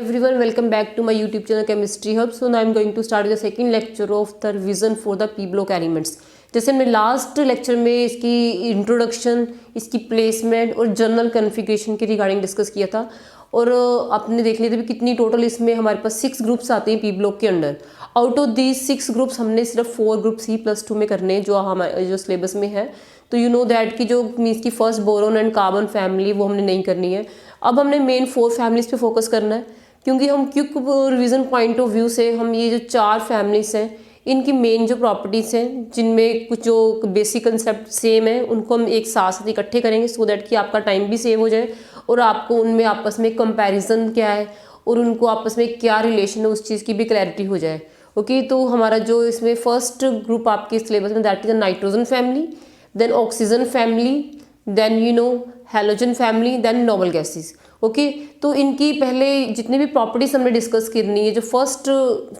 everyone, welcome back to my YouTube channel Chemistry Hub. So now I'm going to start the second lecture of the revision for the p block elements. जैसे हमने last lecture में इसकी introduction, इसकी placement और general configuration के regarding discuss किया था और आपने देख लिया था भी कितनी टोटल इसमें हमारे पास 6 ग्रुप्स आते हैं पी ब्लॉक के under. Out of these 6 groups हमने सिर्फ 4 ग्रुप C+2 में करने हैं जो हमारे जो सिलेबस में है. तो यू नो दैट की जो मीन्स की first boron and carbon family वो हमने नहीं करनी है. अब हमने मेन 4 फैमिलीज पे फोकस करना है क्योंकि हम quick revision point of view से हम ये जो 4 फैमिलीज हैं इनकी मेन जो प्रॉपर्टीज़ हैं जिनमें कुछ जो बेसिक कंसेप्ट सेम है उनको हम एक साथ साथ इकट्ठे करेंगे सो दैट कि आपका टाइम भी सेव हो जाए और आपको उनमें आपस में कंपैरिजन क्या है और उनको आपस में क्या रिलेशन है उस चीज़ की भी क्लैरिटी हो जाए. ओके, तो हमारा जो इसमें फर्स्ट ग्रुप आपके सिलेबस में that is the nitrogen family, then oxygen family, then you know halogen family, then noble gases. Okay, तो इनकी पहले जितने भी प्रॉपर्टीज हमने डिस्कस करनी है जो फर्स्ट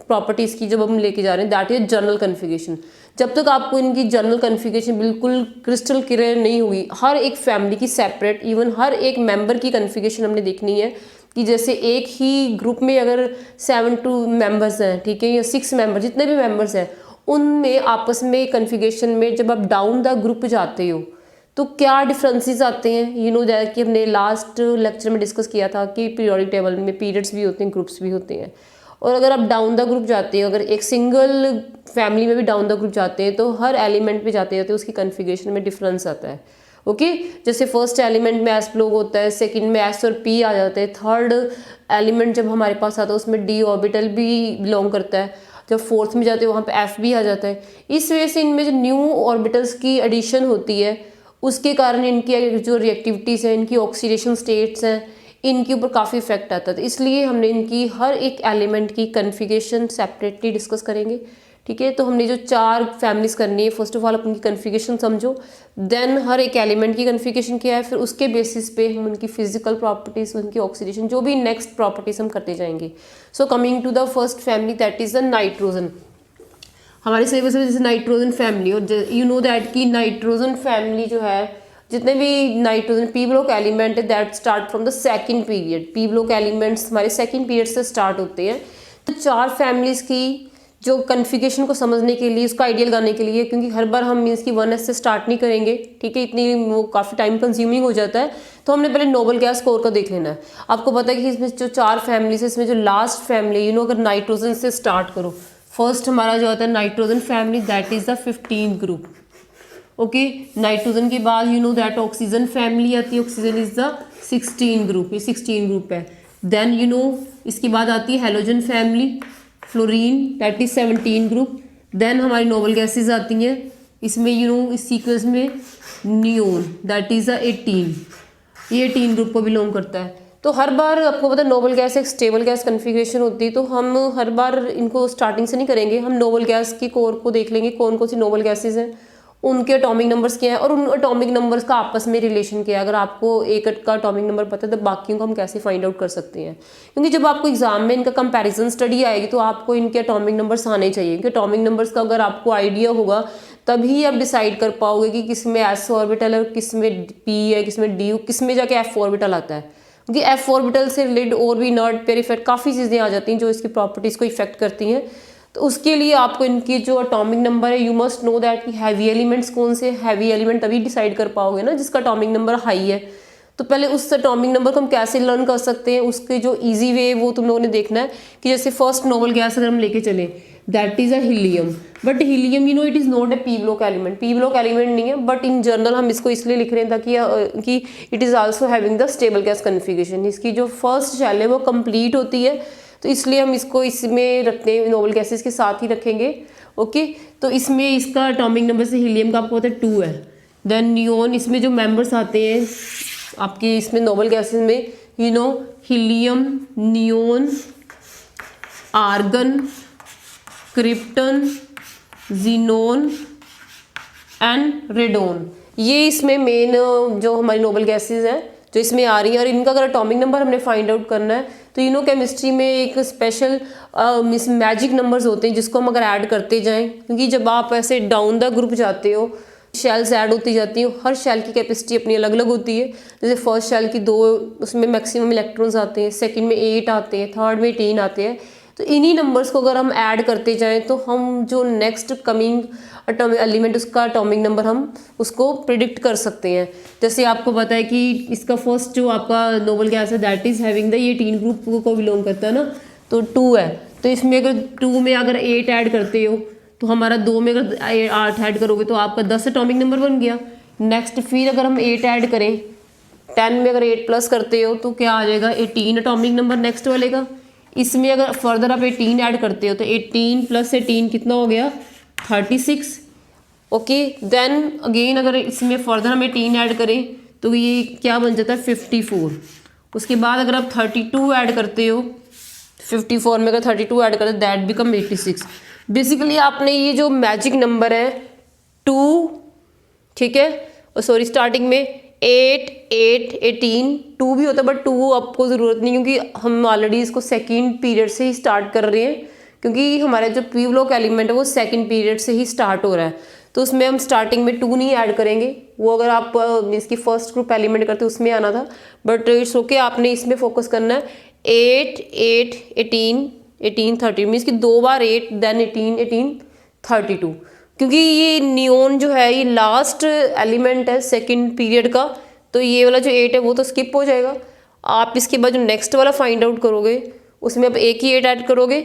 प्रॉपर्टीज की जब हम लेके जा रहे हैं दैट इज जनरल कन्फिगरेशन. जब तक आपको इनकी जनरल कन्फिगरेशन बिल्कुल क्रिस्टल क्लियर नहीं हुई, हर एक फैमिली की सेपरेट इवन हर एक मेंबर की कन्फिगरेशन हमने देखनी है कि जैसे एक ही ग्रुप में अगर 7 मेंबर्स हैं, ठीक है, या 6 मेंबर जितने भी मेंबर्स हैं उनमें आपस में कन्फिगरेशन में जब आप डाउन द ग्रुप जाते हो तो क्या डिफरेंसेस आते हैं. यू नो दैट कि हमने लास्ट लेक्चर में डिस्कस किया था कि पीरियोडिक टेबल में पीरियड्स भी होते हैं, ग्रुप्स भी होते हैं. और अगर आप डाउन द ग्रुप जाते हो, अगर एक सिंगल फैमिली में भी डाउन द ग्रुप जाते हैं तो हर एलिमेंट पे जाते जाते उसकी कन्फिगरेशन में डिफरेंस आता है. ओके, जैसे फर्स्ट एलिमेंट में एस ब्लॉक होता है, सेकंड में एस और पी आ जाते हैं, थर्ड एलिमेंट जब हमारे पास आता है उसमें डी ऑर्बिटल भी बिलोंग करता है, जब फोर्थ में जाते हैं वहाँ पे एफ भी आ जाता है. इस वजह से इनमें जो न्यू ऑर्बिटल्स की एडिशन होती है उसके कारण इनकी जो रिएक्टिविटीज़ हैं, इनकी ऑक्सीडेशन स्टेट्स हैं, इनके ऊपर काफ़ी इफेक्ट आता है. तो इसलिए हमने इनकी हर एक एलिमेंट की कन्फिगरेशन सेपरेटली डिस्कस करेंगे. ठीक है, तो हमने जो 4 फैमिलीज करनी है फर्स्ट ऑफ ऑल उनकी कन्फिगरेशन समझो, देन हर एक एलिमेंट की कन्फिगरेशन क्या है, फिर उसके बेसिस पे हम उनकी फिजिकल प्रॉपर्टीज़, उनकी ऑक्सीडेशन, जो भी नेक्स्ट प्रॉपर्टीज़ हम करते जाएंगे. So coming to the first family that is the nitrogen. हमारे सिलेबस में जैसे नाइट्रोजन फैमिली और यू नो दैट की नाइट्रोजन फैमिली जो है जितने भी नाइट्रोजन पी ब्लॉक एलिमेंट है that start from the second period. P block elements हमारे सेकंड पीरियड से स्टार्ट होते हैं. तो 4 फैमिलीज की जो कन्फिगरेशन को समझने के लिए, उसका आइडिया लगाने के लिए, क्योंकि हर बार हम मीन्स की 1s से स्टार्ट नहीं करेंगे, ठीक है, इतनी वो काफ़ी टाइम कंज्यूमिंग हो जाता है, तो हमने पहले नोबल गैस कोर का देख लेना है. आपको पता है कि इसमें जो 4 फैमिलीज है इसमें जो लास्ट फैमिली यू नो अगर नाइट्रोजन से स्टार्ट करो, फर्स्ट हमारा जो आता है nitrogen family that is the 15 group. Okay, nitrogen के बाद you know that oxygen family आती है, ऑक्सीजन इज द 16 ग्रुप, ये 16 ग्रुप है. देन यू नो इसके बाद आती है halogen family, fluorine that is 17 group. Then हमारी नोबल गैसेज आती हैं, इसमें यू नो इस सीक्वेंस में नियोन दैट इज द 18, ये 18 ग्रुप को बिलोंग करता है. तो हर बार आपको पता है नोबल गैस एक स्टेबल गैस कन्फिगरेशन होती है, तो हम हर बार इनको स्टार्टिंग से नहीं करेंगे, हम नोबल गैस की कोर को देख लेंगे कौन कौन सी नोबल गैसेज हैं, उनके एटॉमिक नंबर्स क्या हैं और उन एटॉमिक नंबर्स का आपस में रिलेशन क्या है. अगर आपको एक का एटॉमिक नंबर पता है तो बाकियों को हम कैसे फाइंड आउट कर सकते हैं, क्योंकि जब आपको एग्जाम में इनका कंपैरिजन स्टडी आएगी तो आपको इनके एटॉमिक नंबर्स आने चाहिए. क्योंकि एटॉमिक नंबर्स का अगर आपको आइडिया होगा तभी आप डिसाइड कर पाओगे कि किस में एस ऑर्बिटल है, किस में पी है, किस में डी, किस में जाके एफ ऑर्बिटल आता है. क्योंकि एफ ऑर्बिटल से रिलेटेड और भी नॉट पेयर इफेक्ट काफ़ी चीज़ें आ जाती हैं जो इसकी प्रॉपर्टीज़ को इफेक्ट करती हैं. तो उसके लिए आपको इनकी जो एटॉमिक नंबर है यू मस्ट नो दैट कि हैवी एलिमेंट्स कौन से. हैवी एलिमेंट तभी डिसाइड कर पाओगे ना जिसका एटॉमिक नंबर हाई है. तो पहले उस एटॉमिक नंबर को हम कैसे लर्न कर सकते हैं, उसके जो ईजी वे वो तुम लोगों ने देखना है. कि जैसे फर्स्ट नोबल गैस अगर हम लेके चले that is a helium, but helium you know it is not A P block element, P block element नहीं है, बट इन जनरल हम इसको इसलिए लिख रहे हैं ताकि कि it is also having the stable gas configuration. इसकी जो फर्स्ट शेल है वो कंप्लीट होती है, तो इसलिए हम इसको इसमें रखते हैं, नोबल गैसेस के साथ ही रखेंगे. ओके, तो इसमें इसका एटॉमिक नंबर से हीलियम का आपको पता है 2 है. देन नियोन, इसमें जो मेंबर्स आते हैं आपके इसमें नोबल गैसेस में you know helium, neon, argon, krypton, xenon and radon, ये इसमें मेन जो हमारी नोबल गैसेस हैं जो इसमें आ रही है. और इनका अगर एटॉमिक नंबर हमने फाइंड आउट करना है तो यू नो केमिस्ट्री में एक स्पेशल मैजिक नंबर्स होते हैं जिसको हम अगर ऐड करते जाएं, क्योंकि जब आप ऐसे डाउन द ग्रुप जाते हो शेल्स ऐड होती जाती हैं, हर शेल की कैपेसिटी अपनी अलग अलग होती है। जैसे फर्स्ट शेल की 2, उसमें मैक्सिमम इलेक्ट्रॉन्स आते हैं, सेकंड में 8 आते हैं, थर्ड में 18 आते हैं। तो इन्हीं नंबर्स को अगर हम ऐड करते जाएं तो हम जो नेक्स्ट कमिंग एटॉमिक एलिमेंट उसका एटॉमिक नंबर हम उसको प्रिडिक्ट कर सकते हैं। जैसे आपको पता है कि इसका फर्स्ट जो आपका नोबल गैस है दैट इज़ हैविंग द, ये 18 ग्रुप को बिलोंग करता है ना, तो 2 है। तो इसमें अगर 2 में अगर 8 ऐड करते हो तो हमारा 2 में अगर 8 ऐड करोगे तो आपका 10 एटॉमिक नंबर बन गया। नेक्स्ट फिर अगर हम 8 ऐड करें, 10 में अगर 8 प्लस करते हो तो क्या आ जाएगा, 18 एटॉमिक नंबर नेक्स्ट वाले का। इसमें अगर फर्दर आप 18 ऐड करते हो तो 18 + 18 कितना हो गया, 36। ओके, देन अगेन अगर इसमें फर्दर हम 18 ऐड करें तो ये क्या बन जाता है, 54। उसके बाद अगर आप 32 ऐड करते हो, 54 में अगर 32 ऐड करते दैट बिकम 86। बेसिकली आपने ये जो मैजिक नंबर है 2, ठीक है, और सॉरी स्टार्टिंग में 8, 8, 18, 2 भी होता है बट 2 आपको ज़रूरत नहीं क्योंकि हम ऑलरेडी इसको सेकेंड पीरियड से ही स्टार्ट कर रहे हैं, क्योंकि हमारा जो पी ब्लॉक एलिमेंट है वो सेकेंड पीरियड से ही स्टार्ट हो रहा है। तो उसमें हम स्टार्टिंग में 2 नहीं ऐड करेंगे, वो अगर आप इसकी फर्स्ट ग्रुप एलिमेंट करते उसमें आना था, बट इट्स ओके, आपने इसमें फोकस करना है। 8, 8, 18, 18, 30 मीन्स कि 2 बार 8 देन 18, 18, 32, क्योंकि ये नियोन जो है ये लास्ट एलिमेंट है सेकंड पीरियड का, तो ये वाला जो 8 है वो तो स्किप हो जाएगा। आप इसके बाद जो नेक्स्ट वाला फाइंड आउट करोगे उसमें आप एक ही 8 ऐड करोगे।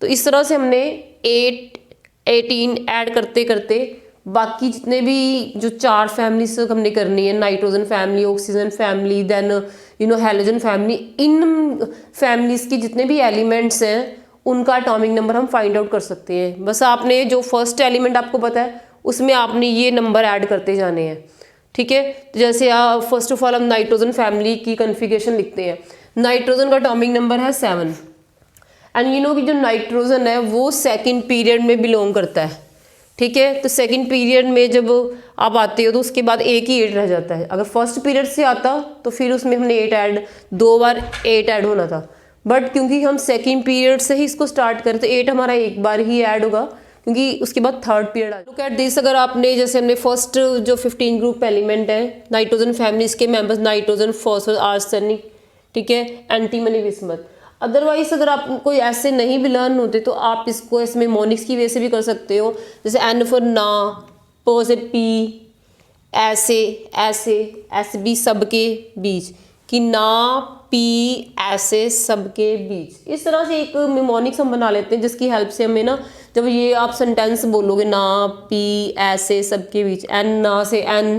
तो इस तरह से हमने 8, 18 ऐड करते करते बाकी जितने भी जो 4 फैमिलीज हमने करनी है, nitrogen family, oxygen family, then halogen family, इन फैमिलीज की जितने भी एलिमेंट्स हैं उनका एटॉमिक नंबर हम फाइंड आउट कर सकते हैं। बस आपने जो फर्स्ट एलिमेंट आपको पता है उसमें आपने ये नंबर ऐड करते जाने हैं, ठीक है। तो जैसे फर्स्ट ऑफ ऑल हम नाइट्रोजन फैमिली की कन्फिगरेशन लिखते हैं। नाइट्रोजन का एटॉमिक नंबर है 7 एंड कि जो नाइट्रोजन है वो सेकंड पीरियड में बिलोंग करता है, ठीक है। तो सेकंड पीरियड में जब आप आते हो तो उसके बाद एक ही 8 रह जाता है। अगर फर्स्ट पीरियड से आता तो फिर उसमें हमने 8 ऐड, 2 बार 8 ऐड होना था, बट क्योंकि हम सेकंड पीरियड से ही इसको स्टार्ट करें तो 8 हमारा एक बार ही ऐड होगा, क्योंकि उसके बाद थर्ड पीरियड आ। लुक एट दिस, अगर आपने जैसे हमने फर्स्ट जो 15 ग्रुप एलिमेंट है नाइट्रोजन फैमिलीज के मेंबर्स नाइट्रोजन, फॉस्फोरस, आर्सेनिक, ठीक है, एंटीमनी, बिस्मथ। अदरवाइज अगर आपको ऐसे नहीं भी लर्न होते तो आप इसको इसमें मोनिक्स की वजह से भी कर सकते हो। जैसे एन फॉर ना, प से पी, ऐसे ऐसे, एस बी सबके बीच, कि ना पी ऐसे सबके बीच। इस तरह से एक मिमोनिक्स हम बना लेते हैं जिसकी हेल्प से हमें ना, जब ये आप सेंटेंस बोलोगे ना पी ऐसे सबके बीच, एन ना से एन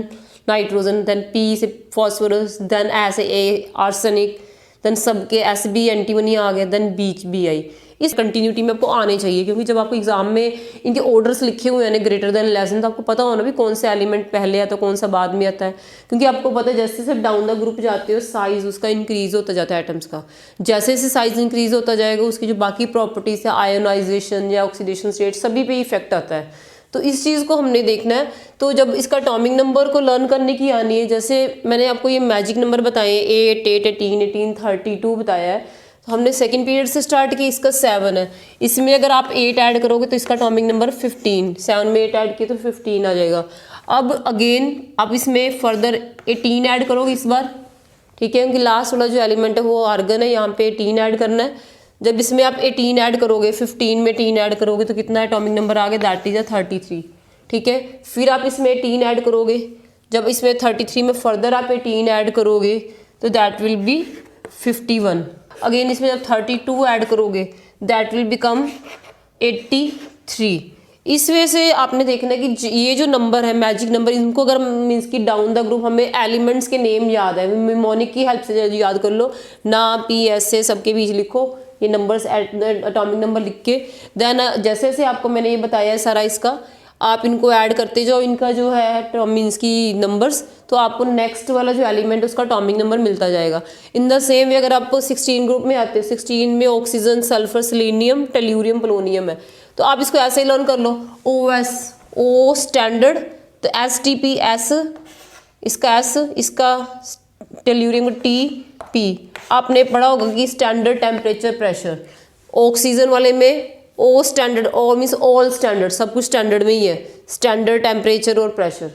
नाइट्रोजन, देन पी से फॉस्फोरस, देन ऐसे ए आर्सेनिक, देन सबके एस बी एंटीमनी आ गया, देन बीच बी आई। इस कंटिन्यूटी में आपको आने चाहिए, क्योंकि जब आपको एग्जाम में इनके ऑर्डर्स लिखे हुए हैं ग्रेटर देन लेस देन, तो आपको पता होना भी कौन सा एलिमेंट पहले आता है कौन सा बाद में आता है। क्योंकि आपको पता है जैसे जैसे डाउन द ग्रुप जाते हो साइज उसका इंक्रीज होता जाता है एटम्स का, जैसे जैसे साइज इंक्रीज होता जाएगा उसकी जो बाकी प्रॉपर्टीज है आयोनाइजेशन या ऑक्सीडेशन स्टेट सभी पे इफेक्ट आता है। तो इस चीज़ को हमने देखना है। तो जब इसका एटॉमिक नंबर को लर्न करने की आनी है, जैसे मैंने आपको ये मैजिक नंबर बताए 8, 8, 18, 18, 32 बताया है, तो हमने सेकंड पीरियड से स्टार्ट किया, इसका 7 है। इसमें अगर आप 8 ऐड करोगे तो इसका एटॉमिक नंबर 15, 7 में 8 ऐड किए तो 15 आ जाएगा। अब अगेन आप इसमें फर्दर 18 ऐड करोगे इस बार, ठीक है, क्योंकि लास्ट वाला जो एलिमेंट है वो आर्गन है, यहाँ पे 18 ऐड करना है। जब इसमें आप 18 ऐड करोगे, 15 में 18 ऐड करोगे तो कितना एटॉमिक नंबर आ गया, दैट इज 33, ठीक है। फिर आप इसमें 18 ऐड करोगे, जब इसमें 33 में फर्दर आप 18 ऐड करोगे तो दैट विल बी 51। अगेन इसमें जब 32 ऐड करोगे दैट विल बिकम 83। इस वजह से आपने देखना है कि ये जो नंबर है मैजिक नंबर, इनको अगर मीन्स कि डाउन द ग्रुप हमें एलिमेंट्स के नेम याद है, मिमोनिक की हेल्प से याद कर लो, ना पी ऐसे सबके बीच लिखो ये नंबर्स, एटॉमिक नंबर लिख के, देन जैसे जैसे आपको मैंने ये बताया है सारा इसका, आप इनको ऐड करते जाओ इनका जो है मीन्स की नंबर्स, तो आपको नेक्स्ट वाला जो एलिमेंट है उसका एटॉमिक नंबर मिलता जाएगा। इन द सेम वे अगर आप 16 ग्रुप में आते हैं, 16 में oxygen, sulphur, selenium, tellurium, polonium है, तो आप इसको ऐसे ही लर्न कर लो, OS O स्टैंडर्ड, तो STP S, इसका S, इसका टेल्यूरियम T P। आपने पढ़ा होगा कि स्टैंडर्ड टेम्परेचर प्रेशर, ऑक्सीजन वाले में O standard, O means all standard, सब कुछ स्टैंडर्ड में ही है, स्टैंडर्ड टेम्परेचर और प्रेशर।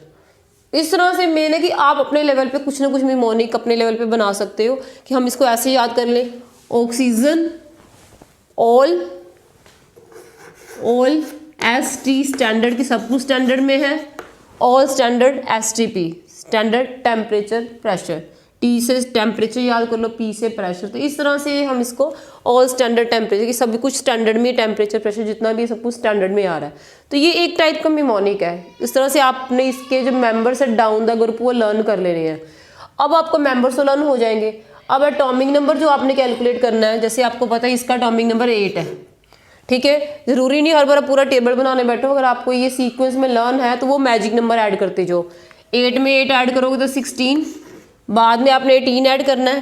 इस तरह से मेन है कि आप अपने लेवल पे कुछ ना कुछ निमोनिक अपने लेवल पे बना सकते हो कि हम इसको ऐसे याद कर लें, ऑक्सीजन ऑल ST स्टैंडर्ड की सब कुछ स्टैंडर्ड में है, all standard STP standard temperature pressure, T से टेम्परेचर याद कर लो, P से प्रेशर। तो इस तरह से हम इसको ऑल स्टैंडर्ड टेम्परेचर की सब कुछ स्टैंडर्ड में, टेम्परेचर प्रेशर जितना भी सब कुछ स्टैंडर्ड में आ रहा है। तो ये एक टाइप का निमोनिक है। इस तरह से आपने इसके जो मेंबर्स है डाउन द ग्रुप वो लर्न कर लेने हैं। अब आपको मेंबर्स तो लर्न हो जाएंगे। अब एटॉमिक नंबर जो आपने कैलकुलेट करना है, जैसे आपको पता है इसका एटॉमिक नंबर 8 है, ठीक है। जरूरी नहीं हर बार पूरा टेबल बनाने बैठो, अगर आपको ये सीक्वेंस में लर्न है तो वो मैजिक नंबर ऐड करते जाओ। 8 में 8 ऐड करोगे तो 16, बाद में आपने 18 ऐड करना है,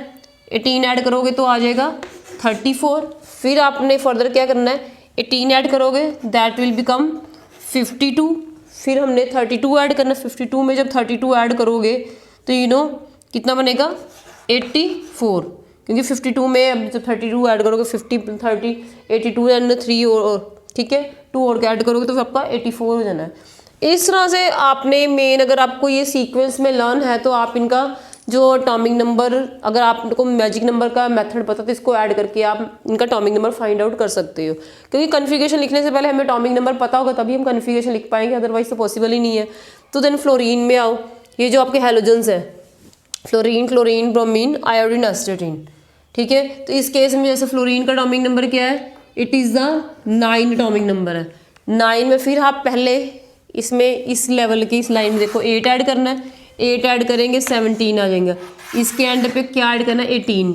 18 ऐड करोगे तो आ जाएगा 34, फिर आपने फर्दर क्या करना है, 18 ऐड करोगे दैट विल बिकम 52, फिर हमने 32 ऐड करना है। 52 में जब 32 ऐड करोगे तो कितना बनेगा 84, क्योंकि 52 में अब जब 32 ऐड करोगे 50 30 82 एंड 3 और ठीक है 2 और ऐड करोगे तो आपका 84 हो जाना है। इस तरह से आपने मेन, अगर आपको ये सीक्वेंस में लर्न है तो आप इनका जो एटॉमिक नंबर, अगर आपको मैजिक नंबर का मेथड पता तो इसको ऐड करके आप इनका एटॉमिक नंबर फाइंड आउट कर सकते हो। क्योंकि कन्फिगरेशन लिखने से पहले हमें एटॉमिक नंबर पता होगा तभी हम कन्फिगरेशन लिख पाएंगे, अदरवाइज तो पॉसिबल ही नहीं है। तो देन फ्लोरीन में आओ, ये जो आपके हैलोजेंस है फ्लोरीन, क्लोरीन, ब्रोमीन, आयोडीन, एस्टेटिन, ठीक है। तो इस केस में जैसे फ्लोरीन का एटॉमिक नंबर क्या है, it is the 9 atomic number है। 9 में फिर आप पहले इसमें इस लेवल की इस लाइन में देखो 8 ऐड करना है, 8 ऐड करेंगे 17 आ जाएंगे। इसके एंड पे क्या ऐड करना है 18,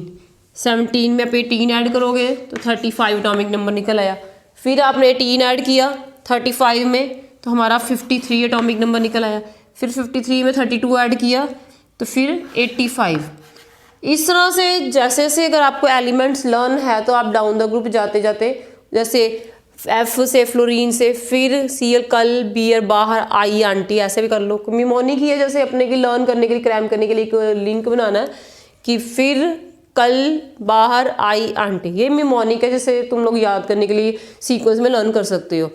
17 में आप 18 ऐड करोगे तो 35 एटॉमिक नंबर निकल आया। फिर आपने 18 ऐड किया 35 में तो हमारा 53 एटॉमिक नंबर निकल आया। फिर 53 में 32 ऐड किया तो फिर 85। इस तरह से जैसे जैसे अगर आपको एलिमेंट्स लर्न है तो आप डाउन द ग्रुप जाते जाते, जैसे F से फ्लोरीन से, फिर Cl कल, बियर बाहर, आई आंटी, ऐसे भी कर लो। निमोनिक ही है, जैसे अपने की लर्न करने के लिए, क्रैम करने के लिए एक लिंक बनाना है कि फिर कल बाहर आई आंटी, ये निमोनिक है, जैसे तुम लोग याद करने के लिए सीक्वेंस में लर्न कर सकते हो।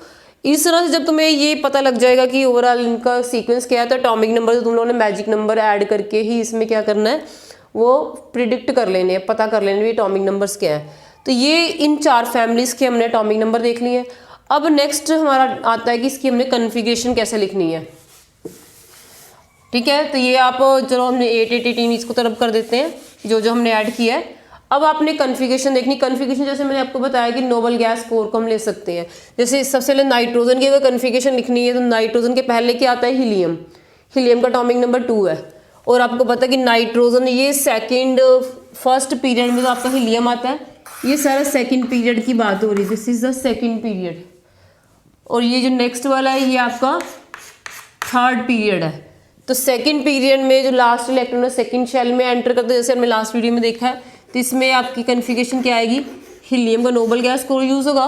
इस तरह से जब तुम्हें ये पता लग जाएगा कि ओवरऑल इनका सीक्वेंस क्या है तो एटॉमिक नंबर तो तुम लोगों ने मैजिक नंबर ऐड करके ही इसमें क्या करना है वो प्रिडिक्ट कर लेने हैं, पता कर लेने एटॉमिक नंबर्स क्या है। तो ये इन 4 फैमिलीज के हमने एटॉमिक नंबर देख लिए। अब नेक्स्ट हमारा आता है कि इसकी हमने कन्फिगरेशन कैसे लिखनी है, ठीक है। तो ये आप चलो हमने 8 8 18 इसको तरफ कर देते हैं जो जो हमने ऐड किया है। अब आपने कन्फिगरेशन देखनी। कन्फिगरेशन जैसे मैंने आपको बताया कि नोबल गैस कोर को हम ले सकते हैं। जैसे सबसे पहले नाइट्रोजन की अगर कन्फिगरेशन लिखनी है तो नाइट्रोजन के पहले क्या आता है हीलियम, हीलियम का एटॉमिक नंबर 2 है। और आपको पता है कि नाइट्रोजन ये फर्स्ट पीरियड में तो आपका हीलियम आता है, ये सारा सेकंड पीरियड की बात हो रही है, this is the second period. और ये जो नेक्स्ट वाला है ये आपका थर्ड पीरियड है। तो सेकंड पीरियड में जो लास्ट इलेक्ट्रॉन है सेकंड शेल में एंटर करते हैं, जैसे हमने लास्ट वीडियो में देखा है। तो इसमें आपकी कन्फिगरेशन क्या आएगी, हीलियम का नोबल गैस कोर यूज होगा।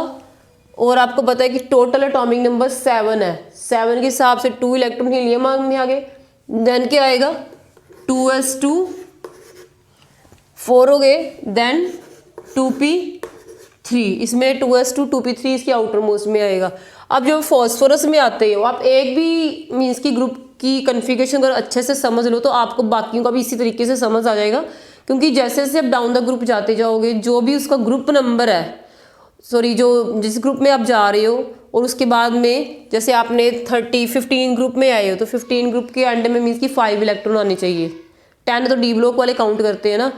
और आपको पता है कि टोटल एटॉमिक नंबर 7 है, 7 के हिसाब से 2 इलेक्ट्रॉन हीलियम में आ गए। देन क्या आएगा 2s2 4 हो गए, देन 2p3, इसमें 2s2 2p3 इसकी आउटर मोस्ट में आएगा। अब जब फॉस्फोरस में आते हो आप एक भी मीन्स की ग्रुप की कन्फिगरेशन अगर अच्छे से समझ लो तो आपको बाकियों का भी इसी तरीके से समझ आ जाएगा। क्योंकि जैसे जैसे आप डाउन द ग्रुप जाते जाओगे जो भी उसका ग्रुप नंबर है, सॉरी जो जिस ग्रुप में आप जा रहे हो, और उसके बाद में जैसे आपने 15 ग्रुप में आए हो तो 15 ग्रुप के एंड में मीन्स की 5 इलेक्ट्रॉन आने चाहिए। 10 तो डी ब्लॉक वाले काउंट करते हैं ना।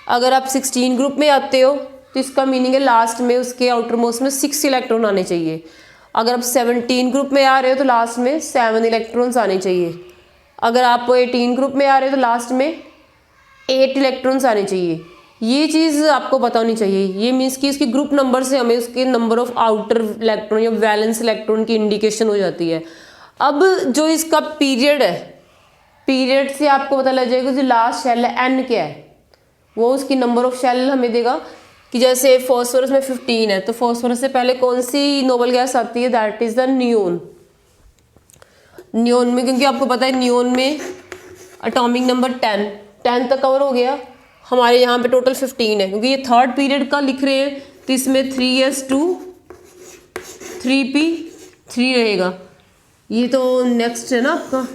अगर आप 16 ग्रुप में आते हो तो इसका मीनिंग है लास्ट में उसके आउटर मोस्ट में 6 इलेक्ट्रॉन आने चाहिए। अगर आप 17 ग्रुप में आ रहे हो तो लास्ट में 7 इलेक्ट्रॉन्स आने चाहिए। अगर आप 18 ग्रुप में आ रहे हो तो लास्ट में 8 इलेक्ट्रॉन्स आने चाहिए। ये चीज़ आपको पता होनी चाहिए। ये मीन्स कि इसके ग्रुप नंबर से हमें उसके नंबर ऑफ आउटर इलेक्ट्रॉन या वैलेंस इलेक्ट्रॉन की इंडिकेशन हो जाती है। अब जो इसका पीरियड है, पीरियड से आपको पता लग जाएगा जो लास्ट शेल है एन क्या है, वो उसकी नंबर ऑफ शेल हमें देगा। कि जैसे फॉस्फोरस में 15 है तो फॉस्फोरस से पहले कौन सी नोबल गैस आती है, that is the neon. Neon में क्योंकि आपको पता है नियोन में एटॉमिक नंबर 10 तक कवर हो गया। हमारे यहाँ पे टोटल 15 है क्योंकि ये थर्ड पीरियड का लिख रहे हैं तो इसमें 3s2 3p3 रहेगा। ये तो नेक्स्ट है ना आपका,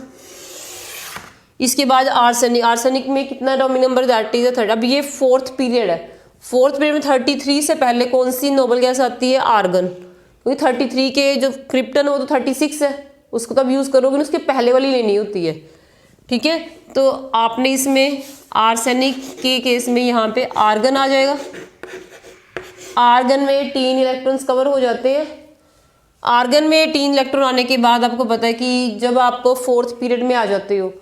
इसके बाद आर्सेनिक, आर्सेनिक में कितना एटॉमिक नंबर, दैट इज 30। अब ये फोर्थ पीरियड है, फोर्थ पीरियड में 33 से पहले कौन सी नोबल गैस आती है, आर्गन, क्योंकि 33 के जो क्रिप्टन है वो तो 36 है, उसको तब यूज़ करोगे ना, उसके पहले वाली लेनी होती है, ठीक है। तो आपने इसमें आर्सेनिक के केस में यहाँ पे आर्गन आ जाएगा, आर्गन में 18 इलेक्ट्रॉन्स कवर हो जाते हैं। आर्गन में 18 इलेक्ट्रॉन आने के बाद आपको पता है कि जब आप फोर्थ पीरियड में आ जाते हो,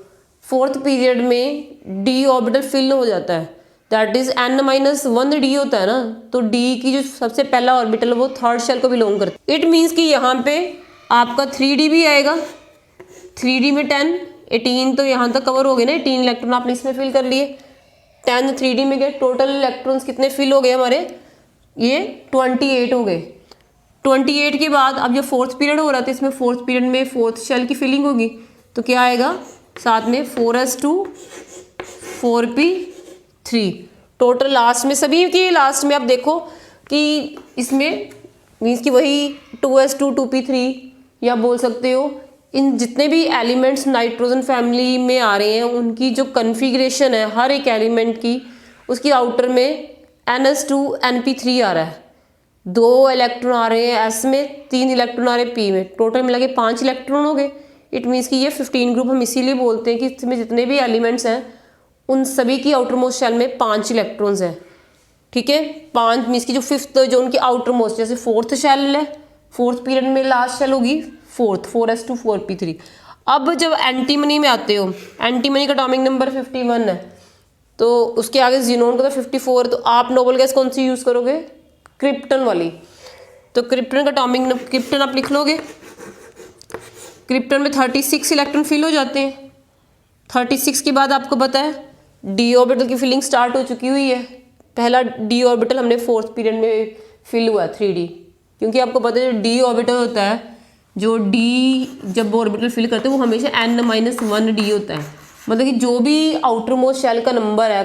फोर्थ पीरियड में डी ऑर्बिटल फिल हो जाता है, दैट इज n-1 डी होता है ना, तो डी की जो सबसे पहला ऑर्बिटल है वो थर्ड शेल को बिलोंग करता है। इट मीन्स कि यहाँ पे आपका 3d भी आएगा, 3d में 10, 18 तो यहाँ तक कवर हो गए ना, 18 इलेक्ट्रॉन आपने इसमें फिल कर लिए, 10 3d में गए, टोटल इलेक्ट्रॉन्स कितने फिल हो गए हमारे, ये 28 हो गए। 28 के बाद अब जो फोर्थ पीरियड हो रहा था, इसमें फोर्थ पीरियड में फोर्थ शेल की फिलिंग होगी, तो क्या आएगा साथ में 4s2 4p3, टोटल लास्ट में सभी की लास्ट में आप देखो कि इसमें मीन्स कि वही 2s2 2p3, या बोल सकते हो इन जितने भी एलिमेंट्स नाइट्रोजन फैमिली में आ रहे हैं उनकी जो कन्फिग्रेशन है हर एक एलिमेंट की, उसकी आउटर में ns2 np3 आ रहा है, 2 इलेक्ट्रॉन आ रहे हैं s में, 3 इलेक्ट्रॉन आ रहे हैं p में, टोटल मिला के 5 इलेक्ट्रॉन हो गए। इट मीन्स कि ये 15 ग्रुप हम इसीलिए बोलते हैं कि इसमें जितने भी एलिमेंट्स हैं उन सभी की आउटर मोस्ट शेल में 5 इलेक्ट्रॉन्स हैं, ठीक है। 5 मीन्स की जो फिफ्थ जो उनकी आउटर मोस्ट, जैसे फोर्थ शेल है, फोर्थ पीरियड में लास्ट शेल होगी फोर्थ, 4s2 4p3। अब जब एंटीमनी में आते हो, एंटीमनी का एटॉमिक नंबर 51 है, तो उसके आगे जीनोन का तो 54, तो आप नोबल गैस कौन सी यूज़ करोगे, क्रिप्टन वाली, तो क्रिप्टन का एटॉमिक, क्रिप्टन आप लिख लोगे, क्रिप्टन में 36 इलेक्ट्रॉन फिल हो जाते हैं। 36 के बाद आपको पता है डी ऑर्बिटल की फिलिंग स्टार्ट हो चुकी हुई है, पहला डी ऑर्बिटल हमने फोर्थ पीरियड में फिल हुआ 3d, क्योंकि आपको पता है जो डी ऑर्बिटल होता है, जो डी जब ऑर्बिटल फिल करते हैं वो हमेशा n-1 डी होता है, मतलब कि जो भी आउटर मोस्ट शेल का नंबर है,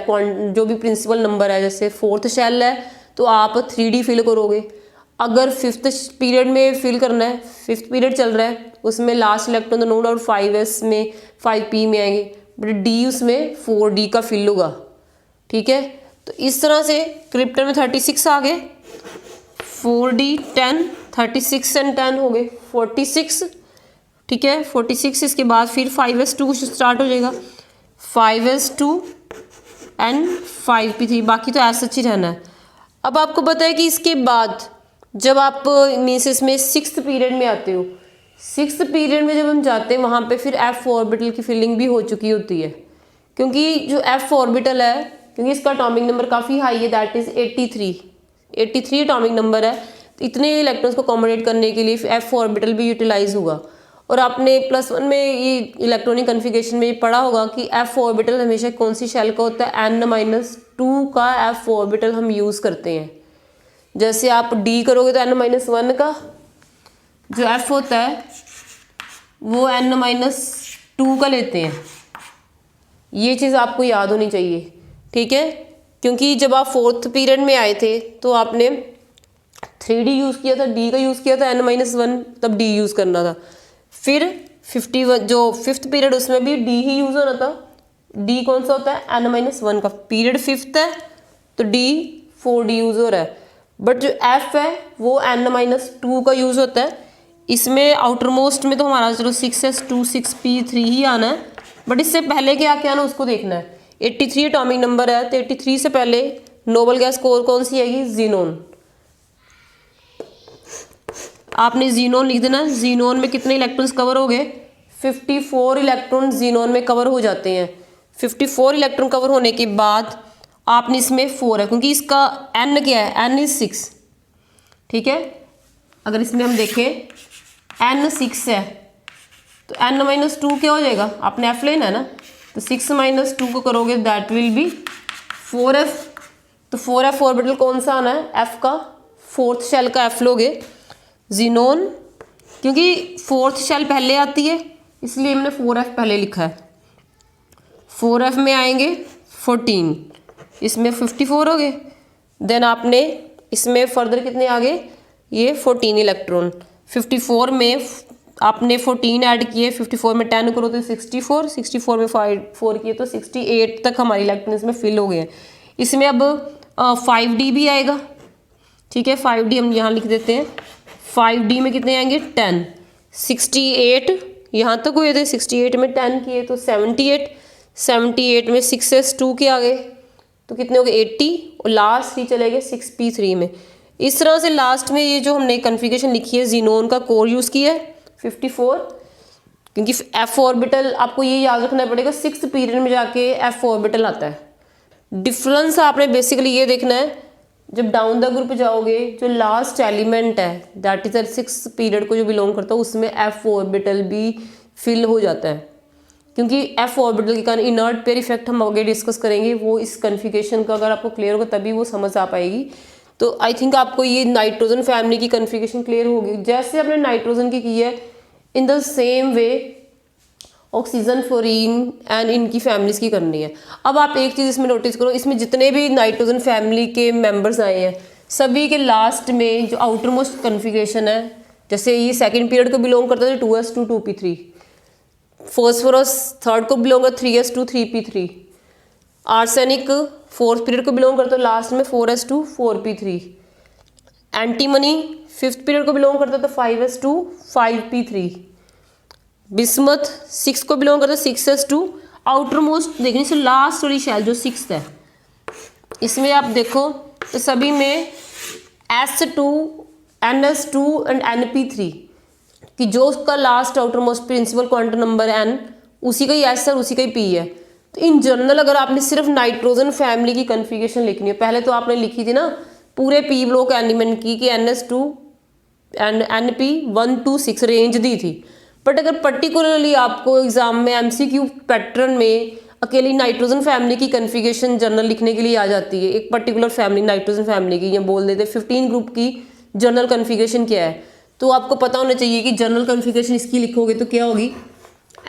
जो भी प्रिंसिपल नंबर है, जैसे फोर्थ शेल है तो आप 3d फिल करोगे, अगर फिफ्थ पीरियड में फिल करना है, फिफ्थ पीरियड चल रहा है उसमें लास्ट इलेक्ट्रॉन तो नो डाउट 5s में 5p में आएंगे, बट डी उसमें 4d का फिल होगा, ठीक है। तो इस तरह से क्रिप्टन में 36 आ गए, 4d 10, 36 एंड 10 हो गए 46, ठीक है 46। इसके बाद फिर 5s2 स्टार्ट हो जाएगा, 5s2 एंड 5p3, बाकी तो ऐसा ही रहना है। अब आपको पता है कि इसके बाद जब आप मीन्स इसमें 6th पीरियड में आते हो, 6th पीरियड में जब हम जाते हैं वहाँ पे फिर f ऑर्बिटल की फिलिंग भी हो चुकी होती है, क्योंकि जो f ऑर्बिटल है, क्योंकि इसका एटॉमिक नंबर काफ़ी हाई है, दैट इज़ 83 एटॉमिक नंबर है, तो इतने इलेक्ट्रॉन्स को अकोमोडेट करने के लिए f ऑर्बिटल भी यूटिलाइज होगा। और आपने +1 में ये इलेक्ट्रॉनिक कन्फिग्रेशन में पढ़ा होगा कि f ऑर्बिटल हमेशा कौन सी शेल का होता है, n-2 का f ऑर्बिटल हम यूज़ करते हैं। जैसे आप d करोगे तो n-1 का जो f होता है वो n-2 का लेते हैं, ये चीज़ आपको याद होनी चाहिए, ठीक है। क्योंकि जब आप फोर्थ पीरियड में आए थे तो आपने 3d यूज़ किया था, d का यूज़ किया था, n-1 तब d यूज़ करना था। फिर 51 जो फिफ्थ पीरियड उसमें भी d ही यूज़ होना था, d कौन सा होता है, n-1 का, पीरियड फिफ्थ है तो d 4d यूज़ हो रहा है, बट जो f है वो n-2 का यूज़ होता है। इसमें आउटर मोस्ट में तो हमारा चलो 6s2 6p3 ही आना है, बट इससे पहले क्या क्या आना उसको देखना है। 83 एटॉमिक नंबर है, तो 83 से पहले नोबल गैस कौन सी आएगी, जीनोन, आपने जीनोन लिख देना। जीनोन में कितने इलेक्ट्रॉन्स कवर हो गए, 54 इलेक्ट्रॉन जीनोन में कवर हो जाते हैं। 54 इलेक्ट्रॉन कवर होने के बाद आपने इसमें 4 है, क्योंकि इसका n क्या है, n इज 6, ठीक है। अगर इसमें हम देखें n 6 है तो n-2 क्या हो जाएगा, आपने f लेना है ना, तो 6 - 2 को करोगे दैट विल बी 4f, तो 4f ऑर्बिटल कौन सा आना है, f का फोर्थ शेल का f लोगे, जीनोन, क्योंकि फोर्थ शेल पहले आती है इसलिए हमने 4f पहले लिखा है। 4f में आएंगे 14, इसमें 54 हो गए, देन आपने इसमें फर्दर कितने आ गए, ये 14 इलेक्ट्रॉन, 54 में आपने 14 ऐड किए, 54 में 10 करो तो 64, 64 में 4 किए तो 68 तक हमारी इलेक्ट्रॉन इसमें फिल हो गए हैं। इसमें अब 5D भी आएगा, ठीक है। 5D हम यहाँ लिख देते हैं। 5D में कितने आएंगे 10, 68 यहाँ तक हुए थे, 68 में 10 किए तो 78, 78 में 6s2 के आ गए तो कितने हो गए 80, और लास्ट ही चले गए 6p3 में। इस तरह से लास्ट में ये जो हमने कन्फिगरेशन लिखी है, जीनोन का कोर यूज़ किया है 54, क्योंकि f ऑर्बिटल आपको ये याद रखना पड़ेगा, 6th पीरियड में जाके f ऑर्बिटल आता है। डिफरेंस आपने बेसिकली ये देखना है, जब डाउन द ग्रुप जाओगे जो लास्ट एलिमेंट है दैट इज 6th पीरियड को जो बिलोंग करता है उसमें f ऑर्बिटल भी फिल हो जाता है, क्योंकि f ऑर्बिटल के कारण इनर्ट पेयर इफेक्ट हम आगे डिस्कस करेंगे। वो इस कन्फिगरेशन का अगर आपको क्लियर होगा तभी वो समझ आ पाएगी। तो आई थिंक आपको ये नाइट्रोजन फैमिली की कन्फिगरेशन क्लियर होगी। जैसे आपने नाइट्रोजन की है, in the same way oxygen, fluorine and इनकी फैमिलीज की करनी है। अब आप एक चीज़ इसमें नोटिस करो, इसमें जितने भी नाइट्रोजन फैमिली के मेंबर्स आए हैं सभी के लास्ट में जो आउटर मोस्ट कन्फिगरेशन है, जैसे ये सेकंड पीरियड को बिलोंग करता है 2s2 2p3, फॉस्फोरस थर्ड को बिलोंग करता है 3s2 3p3, arsenic fourth period को बिलोंग करता है लास्ट में 4s2 4p3, antimony fifth period को बिलोंग करता है तो 5s2 5p3, बिस्मथ 6 को बिलोंग करता है 6s2, आउटर मोस्ट देखने से लास्ट वाली शेल जो 6th है, इसमें आप देखो तो सभी में s2 ns2 एंड np3 कि जो उसका last outermost principal quantum number n उसी का ही s है और उसी का ही p है। तो इन जनरल अगर आपने सिर्फ नाइट्रोजन फैमिली की कन्फिगरेशन लिखनी है, पहले तो आपने लिखी थी ना पूरे p ब्लॉक एलिमेंट की कि ns2 एंड np 1 2 6 रेंज दी थी। बट अगर पर्टिकुलरली आपको एग्जाम में MCQ पैटर्न में अकेली नाइट्रोजन फैमिली की कन्फिगरेशन जनरल लिखने के लिए आ जाती है, एक पर्टिकुलर फैमिली नाइट्रोजन फैमिली की, या बोल देते 15 ग्रुप की जनरल कन्फिगरेशन क्या है, तो आपको पता होना चाहिए कि जनरल कन्फिगरेशन इसकी लिखोगे तो क्या होगी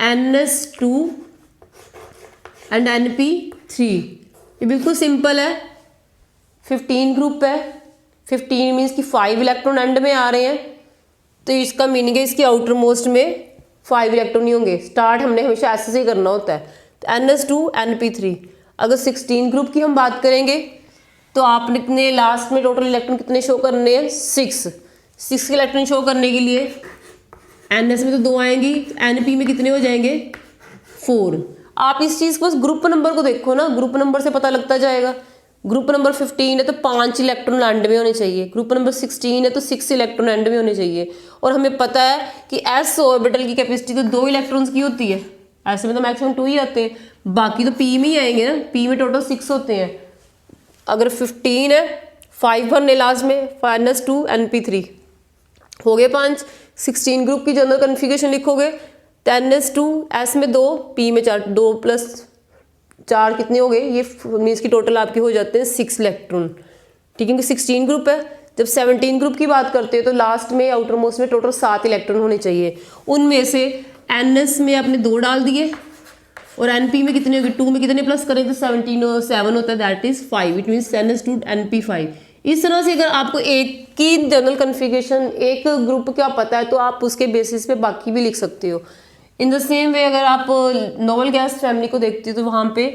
ns2 एंड np3। ये बिल्कुल सिंपल है, 15 ग्रुप है, 15 मीन्स कि 5 इलेक्ट्रॉन एंड में आ रहे हैं, तो इसका मीनिंग है इसके आउटर मोस्ट में 5 इलेक्ट्रॉन नहीं होंगे। स्टार्ट हमने हमेशा ऐसे से करना होता है। तो ns2 np3। अगर 16 ग्रुप की हम बात करेंगे तो आपने लास्ट में टोटल इलेक्ट्रॉन कितने शो करने हैं 6 इलेक्ट्रॉन शो करने के लिए ns में तो 2 आएंगी, np में कितने हो जाएंगे 4। आप इस चीज़ को बस ग्रुप नंबर को देखो ना, ग्रुप नंबर से पता लगता जाएगा। ग्रुप नंबर 15 है तो 5 इलेक्ट्रॉन एंड में होने चाहिए, ग्रुप नंबर 16 है तो 6 इलेक्ट्रॉन एंड में होने चाहिए। और हमें पता है कि s ऑर्बिटल की कैपेसिटी तो 2 इलेक्ट्रॉन्स की होती है, ऐसे में तो मैक्सिमम 2 ही आते हैं, बाकी तो p में ही आएंगे ना, p में टोटल 6 होते हैं। अगर 15 है 5 भरने लास्ट में, ns2 np3 हो गए 5। 16 ग्रुप की जनरल कन्फिगरेशन लिखोगे तो ns2 s में 2 p में 4, 2 + 4 कितने हो गए, ये मीन्स की टोटल आपके हो जाते हैं 6 इलेक्ट्रॉन, ठीक है। क्योंकि 16 ग्रुप है। जब 17 ग्रुप की बात करते हैं तो लास्ट में आउटर मोस्ट में टोटल 7 इलेक्ट्रॉन होने चाहिए। उनमें से ns में आपने 2 डाल दिए और np में कितने हो गए, 2 में कितने प्लस करें तो 17 और 7 होता है, that is 5। It means ns2 np5। इस तरह से अगर आपको एक की जनरल कन्फिगरेशन एक ग्रुप का पता है तो आप उसके बेसिस पे बाकी भी लिख सकते हो। इन द सेम वे अगर आप नोबल गैस फैमिली को देखते हो तो वहाँ पे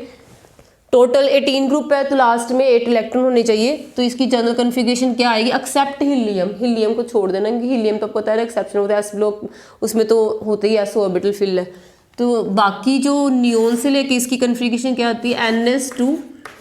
टोटल 18 ग्रुप है तो लास्ट में 8 इलेक्ट्रॉन होने चाहिए। तो इसकी जनरल कन्फिगरेशन क्या आएगी, एक्सेप्ट हीलियम, हीलियम को छोड़ देना क्योंकि हीलियम तो पता है एक्सेप्शन होता है, एस ब्लॉक उसमें तो होते ही एस ऑर्बिटल फिल है। तो बाकी जो नियोन से लेके इसकी कन्फिगरेशन क्या आती है ns2,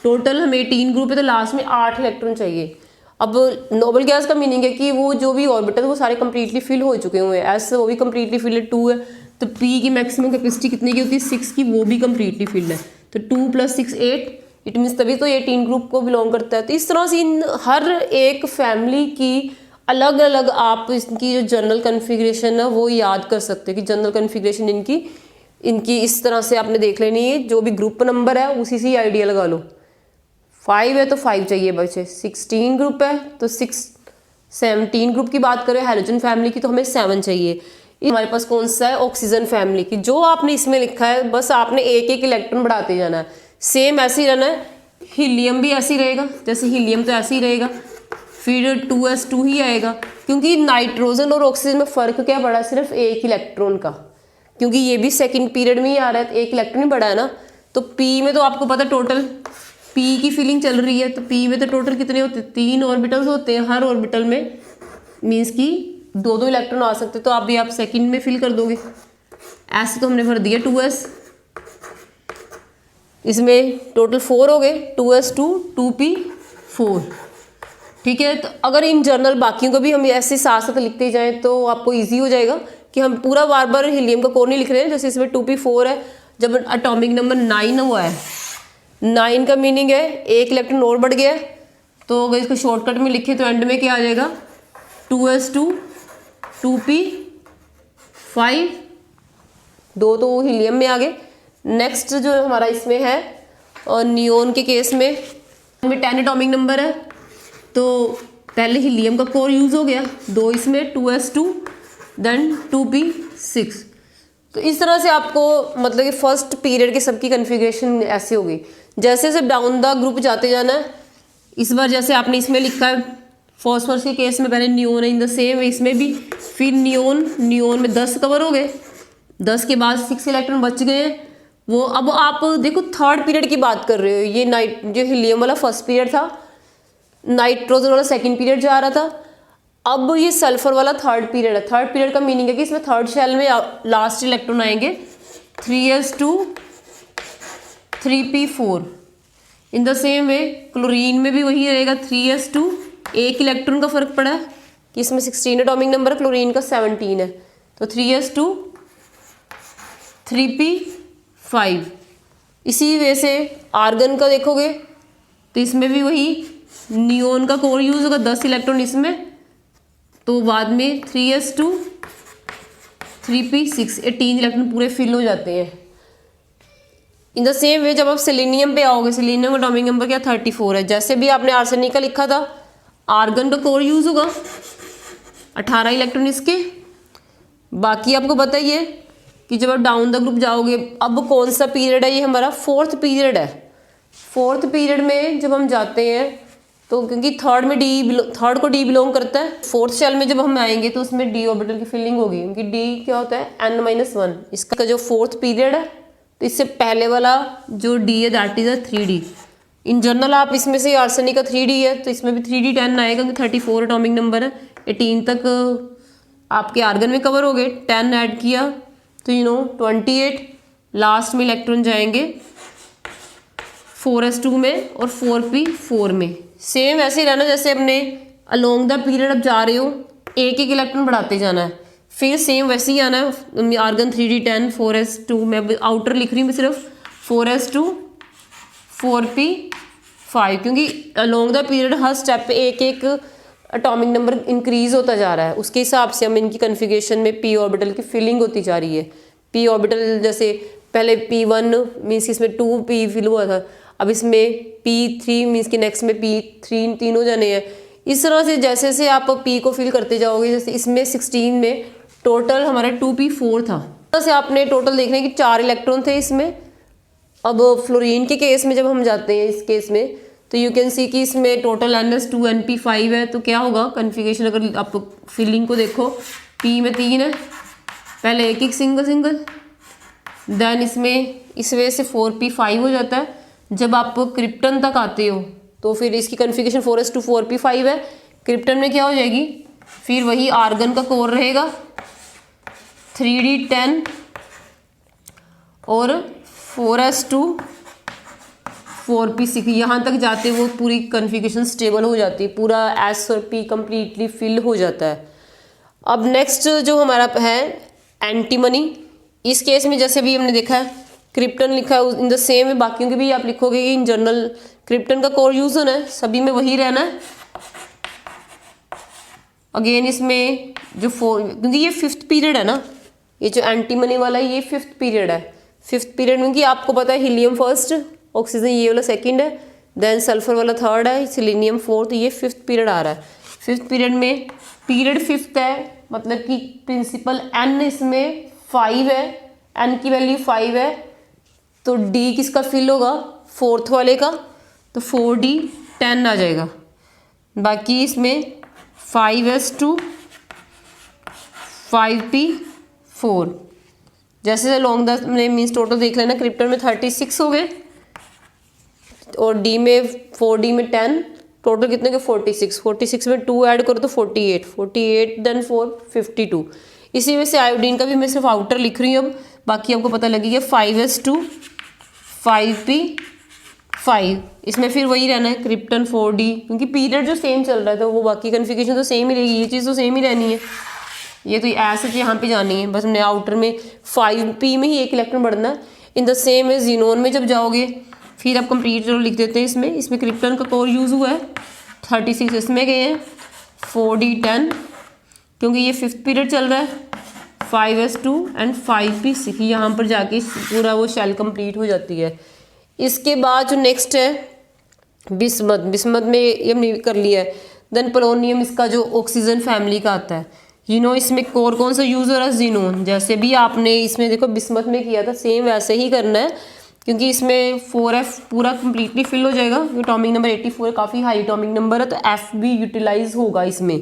टोटल हमें 18 ग्रुप है तो लास्ट में 8 इलेक्ट्रॉन चाहिए। अब नोबल गैस का मीनिंग है कि वो जो भी ऑर्बिटल वो सारे कंप्लीटली फिल हो चुके हुए हैं, एस वो भी कंप्लीटली फिल है, 2 है तो p की मैक्सिमम कैपेसिटी कितने की होती है 6 की, वो भी कंप्लीटली फिल्ड है। तो 2 + 6 8, इट मीन्स तभी तो 18 ग्रुप को बिलोंग करता है। तो इस तरह से इन हर एक फैमिली की अलग अलग आप इसकी जो जनरल कन्फिग्रेशन है वो याद कर सकते हैं कि जनरल कन्फिग्रेशन इनकी इस तरह से आपने देख लेनी है। जो भी ग्रुप नंबर है उसी से ही आइडिया लगा लो। 5 है तो 5 चाहिए बच्चे, 16 ग्रुप है तो 6, 17 ग्रुप की बात करें हाइड्रोजन फैमिली की तो हमें 7 चाहिए। हमारे पास कौन सा है ऑक्सीजन फैमिली की, जो आपने इसमें लिखा है बस आपने एक एक इलेक्ट्रॉन बढ़ाते जाना है, सेम ऐसे ही रहना है। हीलियम भी ऐसे ही रहेगा, जैसे हीलियम तो ऐसे ही रहेगा, फिर 2s2 ही आएगा, क्योंकि नाइट्रोजन और ऑक्सीजन में फ़र्क क्या पड़ा, सिर्फ एक इलेक्ट्रॉन का, क्योंकि ये भी सेकंड पीरियड में ही आ रहा है, तो एक इलेक्ट्रॉन ही बढ़ा है ना। तो पी में तो आपको पता टोटल पी की फिलिंग चल रही है, तो पी में तो टोटल कितने होते हैं, 3 ऑर्बिटल्स होते हैं, हर ऑर्बिटल में मीन्स कि 2-2 इलेक्ट्रॉन आ सकते, तो आप सेकंड में फिल कर दोगे। ऐसे तो हमने भर दिया 2s, इसमें टोटल 4 हो गए, 2s2 2p4, ठीक है। तो अगर इन जनरल बाकियों को भी हम ऐसे साथ साथ लिखते जाएं तो आपको इजी हो जाएगा कि हम पूरा बार बार हीलियम का कोर नहीं लिख रहे हैं। जैसे इसमें 2p4 है, जब एटॉमिक नंबर 9 हुआ है, 9 का मीनिंग है एक इलेक्ट्रॉन और बढ़ गया है। तो अगर इसको शॉर्टकट में लिखे तो एंड में क्या आ जाएगा, 2s2 2p5, 2 तो हीलियम में आ गए। नेक्स्ट जो हमारा इसमें है और नियोन के केस में 10 एटॉमिक नंबर है, तो पहले हीलियम का कोर यूज़ हो गया, 2 इसमें 2s2 देन 2p6। तो इस तरह से आपको मतलब कि फर्स्ट पीरियड के सबकी कन्फिग्रेशन ऐसे होगी। जैसे जैसे डाउन द ग्रुप जाते जाना है, इस बार जैसे आपने इसमें लिखा है फॉस्फोरस के केस में पहले नियोन है, इन द सेम इसमें भी, फिर नियोन में 10 कवर हो गए, 10 के बाद 6 इलेक्ट्रॉन बच गए हैं वो। अब आप देखो थर्ड पीरियड की बात कर रहे हो, ये जो हीलियम वाला फर्स्ट पीरियड था, नाइट्रोजन वाला सेकंड पीरियड जा रहा था, अब ये सल्फर वाला थर्ड पीरियड है। थर्ड पीरियड का मीनिंग है कि इसमें थर्ड शेल में लास्ट इलेक्ट्रॉन आएंगे 3s2 3p4। In the same way chlorine में भी वही रहेगा 3s2, एक इलेक्ट्रॉन का फर्क पड़ा है कि इसमें 16 एटॉमिक नंबर है, क्लोरीन का 17 है, तो 3s2 3p5। इसी वे से आर्गन का देखोगे तो इसमें भी वही नियोन का कोर यूज होगा, 10 इलेक्ट्रॉन इसमें, तो बाद में 3s2 3p6, 18 इलेक्ट्रॉन पूरे फिल हो जाते हैं। इन द सेम वे जब आप सेलेनियम पे आओगे, सेलेनियम का एटॉमिक नंबर क्या 34 है, जैसे भी आपने आर्सेनिक का लिखा था, आर्गन का कोर यूज होगा, 18 इलेक्ट्रॉन इसके। बाकी आपको पता ही है कि जब आप डाउन द ग्रुप जाओगे, अब कौन सा पीरियड है, ये हमारा फोर्थ पीरियड है। फोर्थ पीरियड में जब हम जाते हैं तो क्योंकि थर्ड को डी बिलोंग करता है, फोर्थ शेल में जब हम आएंगे तो उसमें डी ऑर्बिटल की फिलिंग होगी, क्योंकि डी क्या होता है n-1। इसका जो फोर्थ पीरियड है, तो इससे पहले वाला जो डी है that is 3d। In general आप इसमें से आर्सेनिक का 3d है, तो इसमें भी 3d10 आएगा, क्योंकि 34 एटॉमिक नंबर है, 18 तक आपके आर्गन में कवर हो गए, 10 ऐड किया तो 28, लास्ट में इलेक्ट्रॉन जाएंगे 4s2 में और 4p4 में। सेम ऐसे ही रहना जैसे अपने अलोंग द पीरियड अब जा रहे हो, एक एक इलेक्ट्रॉन बढ़ाते जाना है, फिर सेम वैसे ही आना है। आर्गन 3d10 4s2 में आउटर लिख रही हूँ सिर्फ 4s2 4p5, क्योंकि along the period her step पे एक एक एटॉमिक नंबर इंक्रीज होता जा रहा है, उसके हिसाब से हम इनकी कन्फिग्रेशन में पी ऑर्बिटल की फिलिंग होती जा रही है। पी ऑर्बिटल जैसे पहले p1 मीन्स इसमें 2p फिल हुआ था, अब इसमें p3 मीन्स कि नेक्स्ट में p3 तीन हो जाने हैं। इस तरह से जैसे जैसे आप p को फिल करते जाओगे, जैसे इसमें 16 में टोटल हमारा 2p4 था, से आपने टोटल देखने कि 4 इलेक्ट्रॉन थे इसमें। अब फ्लोरीन के केस में जब हम जाते हैं इस केस में, तो यू कैन सी कि इसमें टोटल ns2 np5 है, तो क्या होगा कन्फिग्रेशन, अगर आप फिलिंग को देखो, p में 3 है, पहले एक एक सिंगल, देन इसमें इस वजह से 4p5 हो जाता है। जब आप क्रिप्टन तक आते हो तो फिर इसकी कन्फिग्रेशन 4s2 4p5 है, क्रिप्टन में क्या हो जाएगी, फिर वही आर्गन का कोर रहेगा 3d10 और 4s2 4p6, यहाँ तक जाते वो पूरी कन्फिग्रेशन स्टेबल हो जाती है, पूरा s और p कम्प्लीटली फिल हो जाता है। अब नेक्स्ट जो हमारा है एंटीमनी, इस केस में जैसे भी हमने देखा है क्रिप्टन लिखा है, इन द सेम में बाकियों के भी आप लिखोगे कि इन जनरल क्रिप्टन का कोर यूज होना है, सभी में वही रहना है। अगेन इसमें जो क्योंकि ये 5th पीरियड है ना, ये जो एंटीमनी वाला है ये 5th पीरियड है। 5th पीरियड में कि आपको पता है हीलियम फर्स्ट, ऑक्सीजन ये वाला सेकंड है, देन सल्फर वाला थर्ड है, सेलेनियम फोर्थ, ये 5th पीरियड आ रहा है। 5th पीरियड में पीरियड 5th है, मतलब कि प्रिंसिपल n इसमें 5 है, n की वैल्यू 5 है, तो d किसका फिल होगा 4th वाले का, तो 4d10 आ जाएगा। बाकी इसमें 5s2 5p4। जैसे लॉन्ग द मीन्स टोटल देख लेना, क्रिप्टन में 36 हो गए और डी में 4d में 10, टोटल कितने के 46। 46 में 2 ऐड करो तो 48 देन 4 52। इसी में से आयोडीन का भी मैं सिर्फ आउटर लिख रही हूँ, अब बाकी आपको पता लगेगा। 5s2 5p5, इसमें फिर वही रहना है क्रिप्टन 4d, क्योंकि पीरियड जो सेम चल रहा था वो बाकी कन्फिगरेशन तो सेम ही रहेगी, ये चीज़ तो सेम ही रहनी है। ये तो ऐसे यहाँ पे जानी है, बस हमने आउटर में 5p में ही एक इलेक्ट्रॉन बढ़ना है। In the same way xenon में जब जाओगे फिर आप कंप्लीट जो लिख देते हैं, इसमें क्रिप्टन का कोर यूज़ हुआ है 36, इसमें गए हैं 4d10, क्योंकि ये 5th पीरियड चल रहा है। 5s2 एंड 5p6, यहाँ पर जाके पूरा वो शेल कंप्लीट हो जाती है। इसके बाद जो नेक्स्ट है बिस्मथ में ये हमने कर लिया है। देन पोलोनियम, इसका जो ऑक्सीजन फैमिली का आता है, इसमें कोर कौन सा यूज़ हो रहा है, जीनोन। जैसे भी आपने इसमें देखो बिस्मथ में किया था सेम वैसे ही करना है, क्योंकि इसमें 4f पूरा कम्प्लीटली फिल हो जाएगा। एटॉमिक नंबर 84 काफ़ी हाई एटॉमिक नंबर है, तो f भी यूटिलाइज होगा इसमें।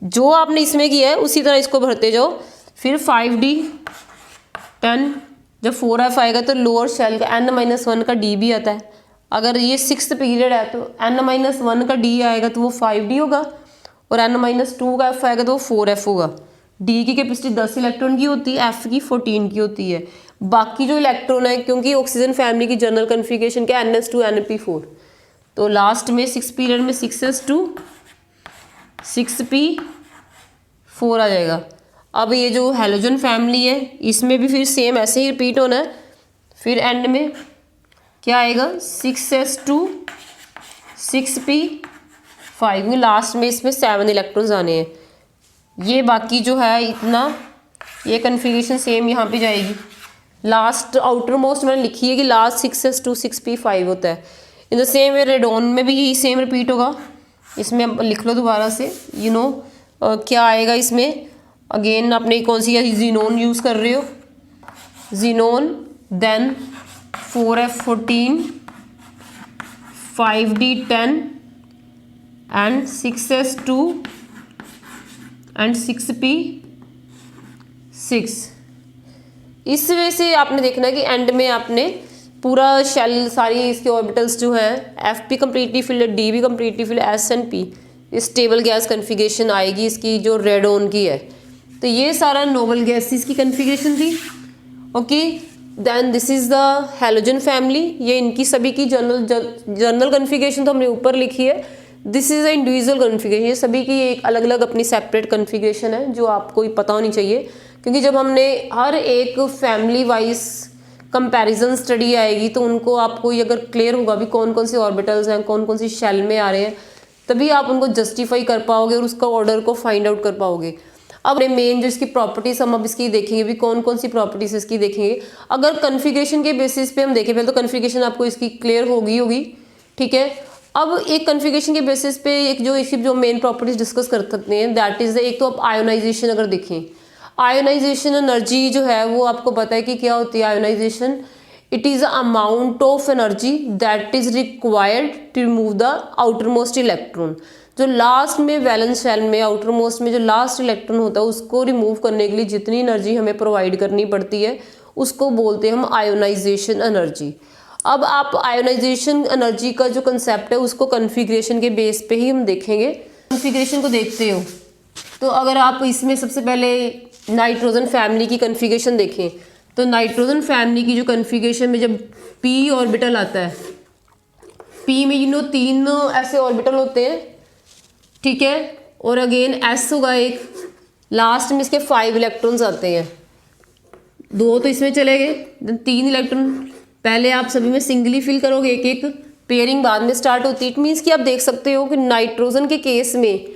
जो आपने इसमें किया है उसी तरह इसको भरते जाओ। फिर 5d10, जब 4f आएगा तो लोअर शेल का n-1 का d भी आता है। अगर ये 6th पीरियड है तो n-1 का d आएगा तो वो 5d होगा, और n-2 का f आएगा तो वो 4f होगा। d की कैपेसिटी 10 इलेक्ट्रॉन की होती है, f की 14 की होती है। बाकी जो इलेक्ट्रॉन है, क्योंकि ऑक्सीजन फैमिली की जनरल कन्फिगरेशन क्या ns2 np4, तो लास्ट में 6 पीरियड में 6s2 6p4 आ जाएगा। अब ये जो हेलोजन फैमिली है इसमें भी फिर सेम ऐसे ही रिपीट होना है। फिर एंड में क्या आएगा 6s2 6p5, लास्ट में इसमें 7 इलेक्ट्रॉन्स आने हैं। ये बाकी जो है इतना, ये कन्फिगरेशन सेम यहाँ पे जाएगी। लास्ट आउटर मोस्ट मैंने लिखी है कि लास्ट 6s2 6p5 होता है। In the same way radon में भी यही सेम रिपीट होगा। इसमें अब लिख लो दोबारा से, क्या आएगा इसमें। अगेन आपने कौन सी जीनोन यूज़ कर रहे हो, xenon, then 4f14 5d10 and 6s2 and 6p6। इस वजह से आपने देखना है कि एंड में आपने पूरा शेल सारी इसके ऑर्बिटल्स जो हैं, एफ भी कम्प्लीटली फिल्ड है, डी भी कम्प्लीटली फिल्ड है, s and p stable gas configuration आएगी इसकी जो रेडोन की है। तो ये सारा नोबल गैसेस की कन्फिगरेशन थी। Okay, then this is the halogen family. ये इनकी सभी की जनरल कन्फिगरेशन तो हमने ऊपर लिखी है। This is a individual configuration, ये सभी की एक अलग अलग अपनी सेपरेट कन्फिगरेशन है जो आपको पता होनी चाहिए, क्योंकि जब हमने हर एक फैमिली वाइज कंपैरिजन स्टडी आएगी तो उनको आपको ये अगर क्लियर होगा भी कौन कौन से ऑर्बिटल्स हैं, कौन कौन सी शेल में आ रहे हैं, तभी आप उनको जस्टिफाई कर पाओगे और उसका ऑर्डर को फाइंड आउट कर पाओगे। अब मेन जो इसकी प्रॉपर्टीज हम अब इसकी देखेंगे भी, कौन कौन सी प्रॉपर्टीज इसकी देखेंगे। अगर कन्फिगरेशन के बेसिस पे हम देखें, पहले तो कन्फिगरेशन आपको इसकी क्लियर होगी, ठीक है। अब एक कन्फिगरेशन के बेसिस पे एक जो इसकी जो मेन प्रॉपर्टीज डिस्कस कर सकते हैं, दैट इज एक तो आप आयोनाइजेशन अगर देखें, आयोनाइजेशन एनर्जी जो है वो आपको पता है कि क्या होती है ionisation. It is a amount of energy that is required to remove the outermost electron. जो लास्ट में वैलेंस शेल में आउटर मोस्ट में जो लास्ट इलेक्ट्रॉन होता है उसको रिमूव करने के लिए जितनी एनर्जी हमें प्रोवाइड करनी पड़ती है उसको बोलते हैं हम आयोनाइजेशन एनर्जी। अब आप आयोनाइजेशन एनर्जी का जो कंसेप्ट है उसको कन्फिग्रेशन के बेस पे ही हम देखेंगे। कन्फिग्रेशन को देखते हो तो अगर आप इसमें सबसे पहले नाइट्रोजन फैमिली की कन्फिगरेशन देखें तो नाइट्रोजन फैमिली की जो कन्फिगरेशन में जब पी ऑर्बिटल आता है, पी में 3 ऐसे ऑर्बिटल होते हैं, ठीक है, और अगेन एस होगा एक, लास्ट में इसके 5 इलेक्ट्रॉन्स आते हैं, 2 तो इसमें चले गए, 3 इलेक्ट्रॉन पहले आप सभी में सिंगली फिल करोगे, एक एक पेयरिंग बाद में स्टार्ट होती है। इट मीन्स कि आप देख सकते हो कि नाइट्रोजन के केस में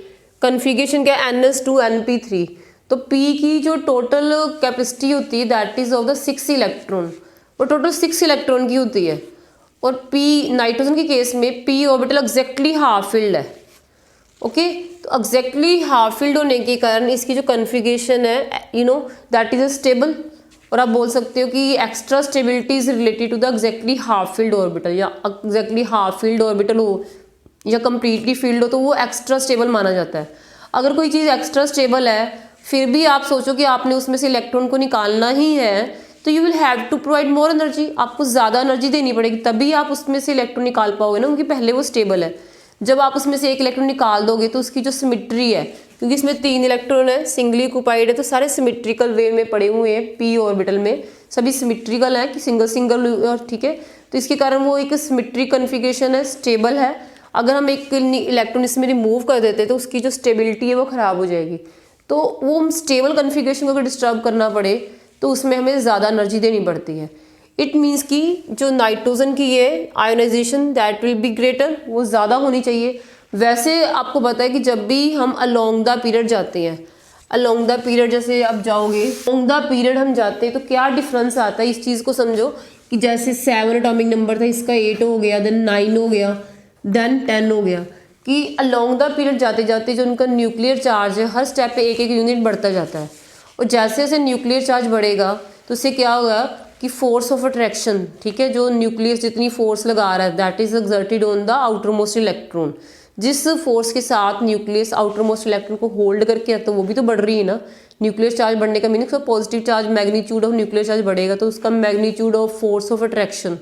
कन्फिगरेशन क्या ns2 np3, तो P की जो टोटल कैपेसिटी होती है that is of the 6 electron, वो टोटल 6 इलेक्ट्रॉन की होती है। और P नाइट्रोजन के केस में P orbital exactly half field है। ओके, तो एग्जैक्टली हाफ फिल्ड होने के कारण इसकी जो कन्फिगरेशन है दैट इज स्टेबल, और आप बोल सकते हो कि extra stability is related to the exactly half filled orbital, या एग्जैक्टली हाफ फिल्ड ऑर्बिटल हो या कम्प्लीटली फील्ड हो तो वो एक्स्ट्रा स्टेबल माना जाता है। अगर कोई चीज़ एक्स्ट्रा स्टेबल है फिर भी आप सोचो कि आपने उसमें से इलेक्ट्रॉन को निकालना ही है, तो you will have to provide more energy, आपको ज़्यादा एनर्जी देनी पड़ेगी, तभी आप उसमें से इलेक्ट्रॉन निकाल पाओगे ना, क्योंकि पहले वो स्टेबल है। जब आप उसमें से एक इलेक्ट्रॉन निकाल दोगे तो उसकी जो सिमेट्री है, क्योंकि इसमें 3 इलेक्ट्रॉन है, सिंगली ऑक्यूपाइड है, तो सारे सिमेट्रिकल वे में पड़े हुए हैं, पी ऑर्बिटल में सभी सिमेट्रिकल है कि सिंगल सिंगल, और ठीक है, तो इसके कारण वो एक सिमेट्रिक कन्फिगरेशन है, स्टेबल है। अगर हम एक इलेक्ट्रॉन इसमें रिमूव कर देते तो उसकी जो स्टेबिलिटी है वो ख़राब हो जाएगी, तो वो हम स्टेबल कन्फिगरेशन को अगर डिस्टर्ब करना पड़े तो उसमें हमें ज़्यादा एनर्जी देनी पड़ती है। इट मीन्स कि जो नाइट्रोजन की है ionisation that will be greater, वो ज़्यादा होनी चाहिए। वैसे आपको पता है कि जब भी हम अलोंग द पीरियड जाते हैं, अलोंग द पीरियड जैसे आप जाओगे, अलोंग द पीरियड हम जाते हैं तो क्या डिफरेंस आता है, इस चीज़ को समझो कि जैसे 7 एटॉमिक नंबर था, इसका 8 हो गया, देन 9 हो गया, देन 10 हो गया, कि अलोंग द पीरियड जाते जाते जो उनका न्यूक्लियर चार्ज है हर स्टेप पे एक एक यूनिट बढ़ता जाता है, और जैसे जैसे न्यूक्लियर चार्ज बढ़ेगा तो उससे क्या होगा कि फोर्स ऑफ अट्रैक्शन, ठीक है, जो न्यूक्लियस जितनी फोर्स लगा रहा है that is exerted on the outermost electron, जिस फोर्स के साथ न्यूक्लियस आउटर मोस्ट इलेक्ट्रॉन को होल्ड करके रखता है वो भी तो बढ़ रही है ना। न्यूक्लियर चार्ज बढ़ने का meaning positive charge, magnitude of nuclear charge बढ़ेगा तो उसका magnitude of force of attraction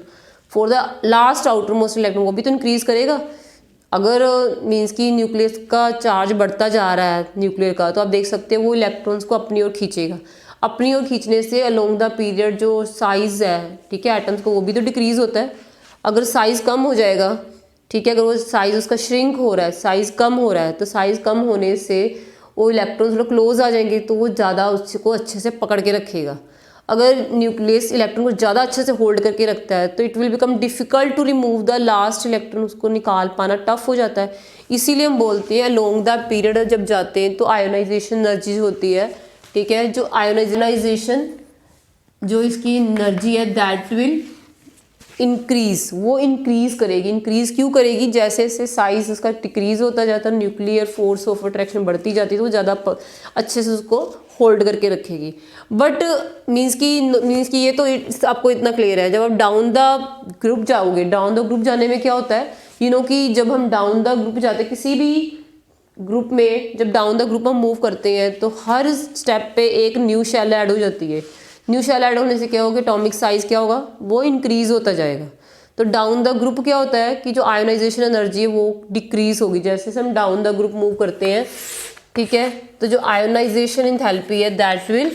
for the last outermost electron वो भी तो इंक्रीज करेगा। अगर मीन्स कि न्यूक्लियस का चार्ज बढ़ता जा रहा है न्यूक्लियर का, तो आप देख सकते हैं वो इलेक्ट्रॉन्स को अपनी ओर खींचेगा, अपनी ओर खींचने से अलोंग द पीरियड जो साइज़ है, ठीक है, एटम्स को वो भी तो डिक्रीज़ होता है। अगर साइज़ कम हो जाएगा, ठीक है, अगर वो साइज़ उसका श्रिंक हो रहा है, साइज़ कम हो रहा है, तो साइज़ कम होने से वो इलेक्ट्रॉन्स थोड़ा क्लोज आ जाएंगे तो वो ज़्यादा उसको अच्छे से पकड़ के रखेगा। अगर न्यूक्लियस इलेक्ट्रॉन को ज़्यादा अच्छे से होल्ड करके रखता है तो it will become difficult to remove the last electron, उसको निकाल पाना टफ हो जाता है। इसीलिए हम बोलते हैं अलोंग द पीरियड जब जाते हैं तो आयोनाइजेशन एनर्जी होती है, ठीक है, जो आयोनाइजेशन जो इसकी एनर्जी है दैट विल इंक्रीज, वो इंक्रीज करेगी। इंक्रीज क्यों करेगी, जैसे जैसे साइज उसका डिक्रीज होता जाता है, न्यूक्लियर फोर्स ऑफ अट्रैक्शन बढ़ती जाती है तो वो ज़्यादा अच्छे से उसको होल्ड करके रखेगी। बट मीन्स की ये तो आपको इतना क्लियर है। जब आप डाउन द ग्रुप जाओगे, डाउन द ग्रुप जाने में क्या होता है, कि जब हम डाउन द ग्रुप जाते हैं किसी भी ग्रुप में, जब डाउन द ग्रुप हम मूव करते हैं तो हर स्टेप पे एक न्यू शेल ऐड हो जाती है। न्यू शेल ऐड होने से क्या होगा, एटॉमिक साइज क्या होगा, वो इंक्रीज होता जाएगा। तो डाउन द ग्रुप क्या होता है कि जो आयोनाइजेशन एनर्जी है वो डिक्रीज होगी जैसे जैसे हम डाउन द ग्रुप मूव करते हैं, ठीक है। तो जो आयोनाइजेशन एंथैल्पी है दैट विल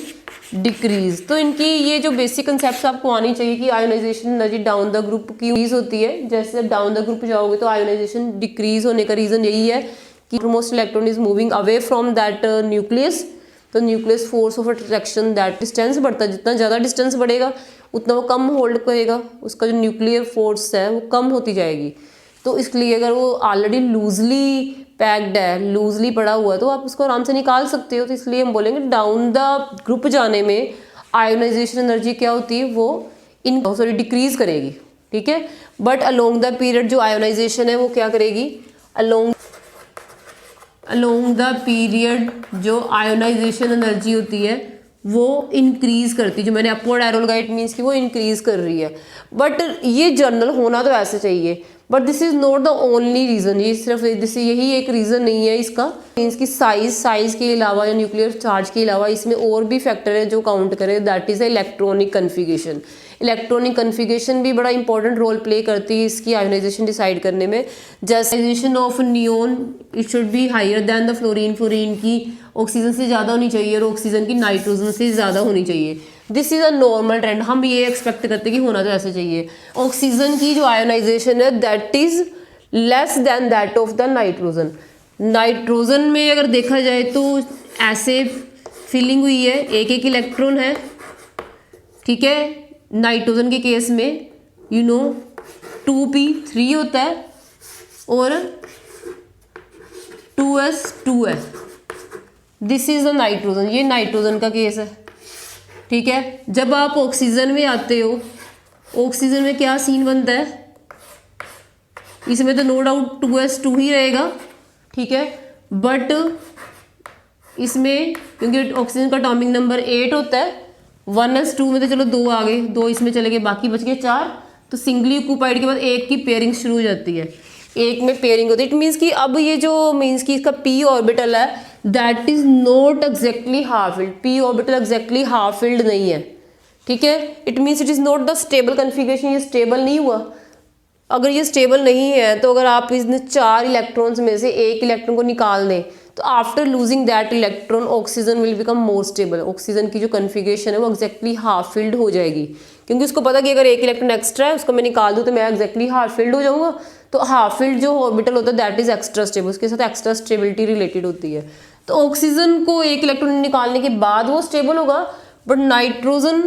डिक्रीज। तो इनकी ये जो बेसिक कंसेप्ट आपको आनी चाहिए कि ionisation energy down the group की इंक्रीज होती है, जैसे डाउन द ग्रुप जाओगे तो आयोनाइजेशन डिक्रीज होने का रीजन यही है कि most electron is moving away from that nucleus. तो nucleus force of attraction that distance बढ़ता है, जितना ज़्यादा डिस्टेंस बढ़ेगा उतना वो कम होल्ड करेगा, उसका जो न्यूक्लियर फोर्स है वो कम होती जाएगी। तो इसलिए अगर वो ऑलरेडी लूजली पैक्ड है, लूजली पड़ा हुआ है, तो आप उसको आराम से निकाल सकते हो। तो इसलिए हम बोलेंगे डाउन द ग्रुप जाने में आयोनाइजेशन एनर्जी क्या होती है, वो डिक्रीज करेगी, ठीक है। बट अलोंग द पीरियड जो आयोनाइजेशन है वो क्या करेगी, अलोंग द पीरियड जो आयोनाइजेशन एनर्जी होती है वो इंक्रीज करती है। जो मैंने अपवर्ड एरो लगाई इट मीन्स कि वो इंक्रीज कर रही है। बट ये जनरल होना तो ऐसे चाहिए, but this is not the only reason. ये सिर्फ यही एक रीज़न नहीं है इसका। मीन्स की साइज के अलावा या न्यूक्लियर चार्ज के अलावा इसमें और भी फैक्टर है जो काउंट करे, that is electronic configuration. Electronic configuration भी बड़ा इंपॉर्टेंट रोल प्ले करती है इसकी आयोनाइजेशन डिसाइड करने में। जैसे ionisation of neon it should be higher than the fluorine. Fluorine की ऑक्सीजन से ज़्यादा होनी चाहिए और ऑक्सीजन की नाइट्रोजन से ज़्यादा होनी चाहिए। This is a normal trend, हम ये एक्सपेक्ट करते हैं कि होना तो ऐसे चाहिए। ऑक्सीजन की जो आयोनाइजेशन है that is less than that of the nitrogen. Nitrogen में अगर देखा जाए तो ऐसे फिलिंग हुई है, एक एक इलेक्ट्रॉन है, ठीक है। नाइट्रोजन के केस में 2p3 होता है और 2s2 है। दिस इज द नाइट्रोजन, ये नाइट्रोजन का केस है, ठीक है। जब आप ऑक्सीजन में आते हो, ऑक्सीजन में क्या सीन बनता है, इसमें तो नो डाउट 2s2 ही रहेगा, ठीक है। बट इसमें क्योंकि ऑक्सीजन का एटॉमिक नंबर 8 होता है, 1s2 में तो चलो 2 आ गए, 2 इसमें चले गए, बाकी बच गए 4। तो सिंगली ऑक्यूपाइड के बाद एक की पेयरिंग शुरू हो जाती है, एक में पेयरिंग होती है। इट मीन्स कि अब ये जो मीन्स कि इसका p ऑर्बिटल है that is not exactly half field, P orbital exactly half field नहीं है, ठीक है। It means it is not the stable configuration, ये स्टेबल नहीं हुआ। अगर ये स्टेबल नहीं है तो अगर आप इसने 4 इलेक्ट्रॉन्स में से एक इलेक्ट्रॉन को निकाल दें तो after losing that electron oxygen will become more stable. Oxygen की जो कन्फिगरेशन है वो एग्जैक्टली हाफ फिल्ड हो जाएगी, क्योंकि उसको पता कि अगर एक इलेक्ट्रॉन एक्स्ट्रा है उसको मैं निकाल दूँ तो मैं एग्जैक्टली हाफ फिल्ड हो जाऊंगा। तो हाफ फिल्ड जो ऑर्बिटल होता है दैट इज एक्स्ट्रा स्टेबल, उसके साथ एक्स्ट्रा स्टेबिलिटी रिलेटेड होती है। तो ऑक्सीजन को एक इलेक्ट्रॉन निकालने के बाद वो स्टेबल होगा, बट नाइट्रोजन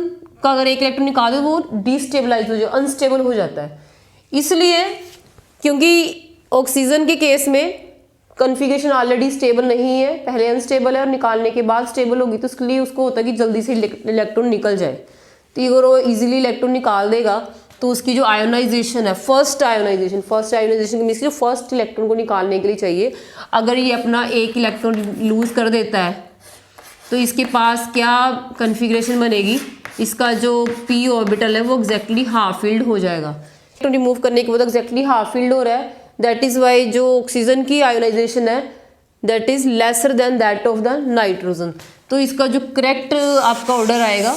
का अगर एक इलेक्ट्रॉन निकाल दो वो डिस्टेबलाइज हो जाए, अनस्टेबल हो जाता है। इसलिए क्योंकि ऑक्सीजन के केस में कन्फिगरेशन ऑलरेडी स्टेबल नहीं है, पहले अनस्टेबल है और निकालने के बाद स्टेबल होगी, तो इसके लिए उसको होता है कि जल्दी से इलेक्ट्रॉन निकल जाए। तो अगर वो इजीली इलेक्ट्रॉन निकाल देगा तो उसकी जो आयोनाइजेशन है, फर्स्ट आयोनाइजेशन के मीन्स जो फर्स्ट इलेक्ट्रॉन को निकालने के लिए चाहिए, अगर ये अपना एक इलेक्ट्रॉन लूज कर देता है तो इसके पास क्या कन्फिगरेशन बनेगी, इसका जो पी ऑर्बिटल है वो एग्जैक्टली हाफ फिल्ड हो जाएगा। इलेक्ट्रॉन रिमूव करने के बाद एग्जैक्टली हाफ फिल्ड हो रहा है, दैट इज वाई जो ऑक्सीजन की आयोनाइजेशन है that is lesser than that of the nitrogen. तो इसका जो करेक्ट आपका ऑर्डर आएगा,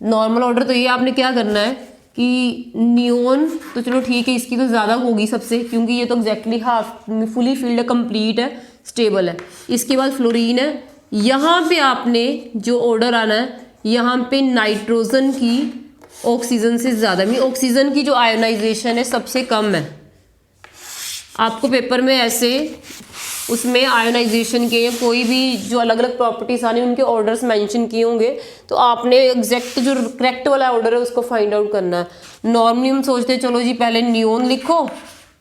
नॉर्मल ऑर्डर, तो ये आपने क्या करना है कि नियोन तो चलो ठीक है, इसकी तो ज़्यादा होगी सबसे, क्योंकि ये तो एग्जैक्टली हाफ फुली फिल्ड है, कंप्लीट है, स्टेबल है। इसके बाद फ्लोरीन है। यहाँ पे आपने जो ऑर्डर आना है, यहाँ पे नाइट्रोजन की ऑक्सीजन से ज़्यादा, मीन ऑक्सीजन की जो आयोनाइजेशन है सबसे कम है। आपको पेपर में ऐसे उसमें आयोनाइजेशन के कोई भी जो अलग अलग प्रॉपर्टीज आने उनके ऑर्डर्स मेंशन किए होंगे, तो आपने एग्जैक्ट जो करेक्ट वाला ऑर्डर है उसको फाइंड आउट करना है। नॉर्मली हम सोचते हैं चलो जी पहले नियोन लिखो,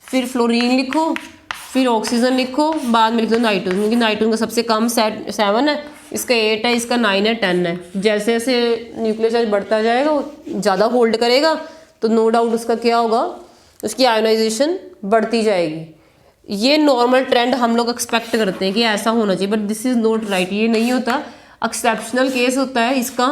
फिर फ्लोरीन लिखो, फिर ऑक्सीजन लिखो, बाद में लिख दो नाइट्रोजन, क्योंकि नाइट्रोजन का सबसे कम 7 है, इसका 8 है, इसका 9 है, 10 है। जैसे जैसे न्यूक्लियर चार्ज बढ़ता जाएगा वो ज़्यादा होल्ड करेगा, तो नो डाउट उसका क्या होगा, उसकी आयोनाइजेशन बढ़ती जाएगी। ये नॉर्मल ट्रेंड हम लोग एक्सपेक्ट करते हैं कि ऐसा होना चाहिए, but this is not right, ये नहीं होता, एक्सेप्शनल केस होता है इसका।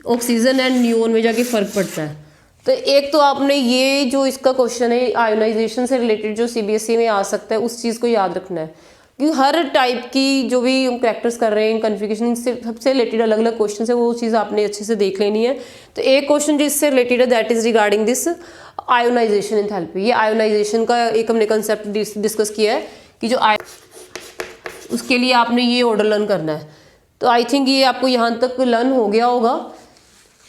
ऑक्सीजन एंड नियोन में जाके फ़र्क पड़ता है। तो एक तो आपने ये जो इसका क्वेश्चन है आयोनाइजेशन से रिलेटेड जो सीबीएसई में आ सकता है उस चीज़ को याद रखना है, क्योंकि हर टाइप की जो भी करैक्टर्स कर रहे हैं कन्फिगरेशन से सबसे रिलेटेड अलग अलग क्वेश्चन है, वो चीज़ आपने अच्छे से देख लेनी है। तो एक क्वेश्चन जो इससे रिलेटेड है that is regarding this ionisation enthalpy. ये आयोनाइजेशन का एक हमने कंसेप्ट डिस्कस किया है कि जो उसके लिए आपने ये ऑर्डर लर्न करना है। तो आई थिंक ये आपको यहाँ तक लर्न हो गया होगा,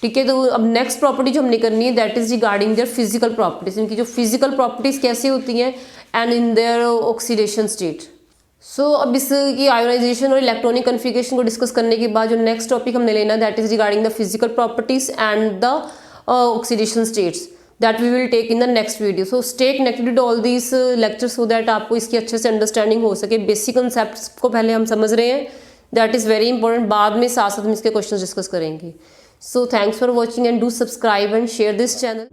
ठीक है। तो अब नेक्स्ट प्रॉपर्टी जो हमने करनी है that is regarding their physical properties, इनकी जो फिजिकल प्रॉपर्टीज कैसे होती हैं and in their oxidation state. So अब इसकी आयोनाइजेशन और इलेक्ट्रॉनिक कन्फिगरेशन को डिस्कस करने के बाद जो नेक्स्ट टॉपिक हमने लेना that is regarding the physical properties and the oxidation states that we will take in the next video. So stay connected to all these lectures so that आपको इसकी अच्छे से अंडरस्टैंडिंग हो सके। बेसिक कंसेप्ट्स को पहले हम समझ रहे हैं, दैट इज़ वेरी इंपॉर्टेंट, बाद में साथ साथ हम इसके क्वेश्चन डिस्कस करेंगे। So thanks for watching and do subscribe and share this channel.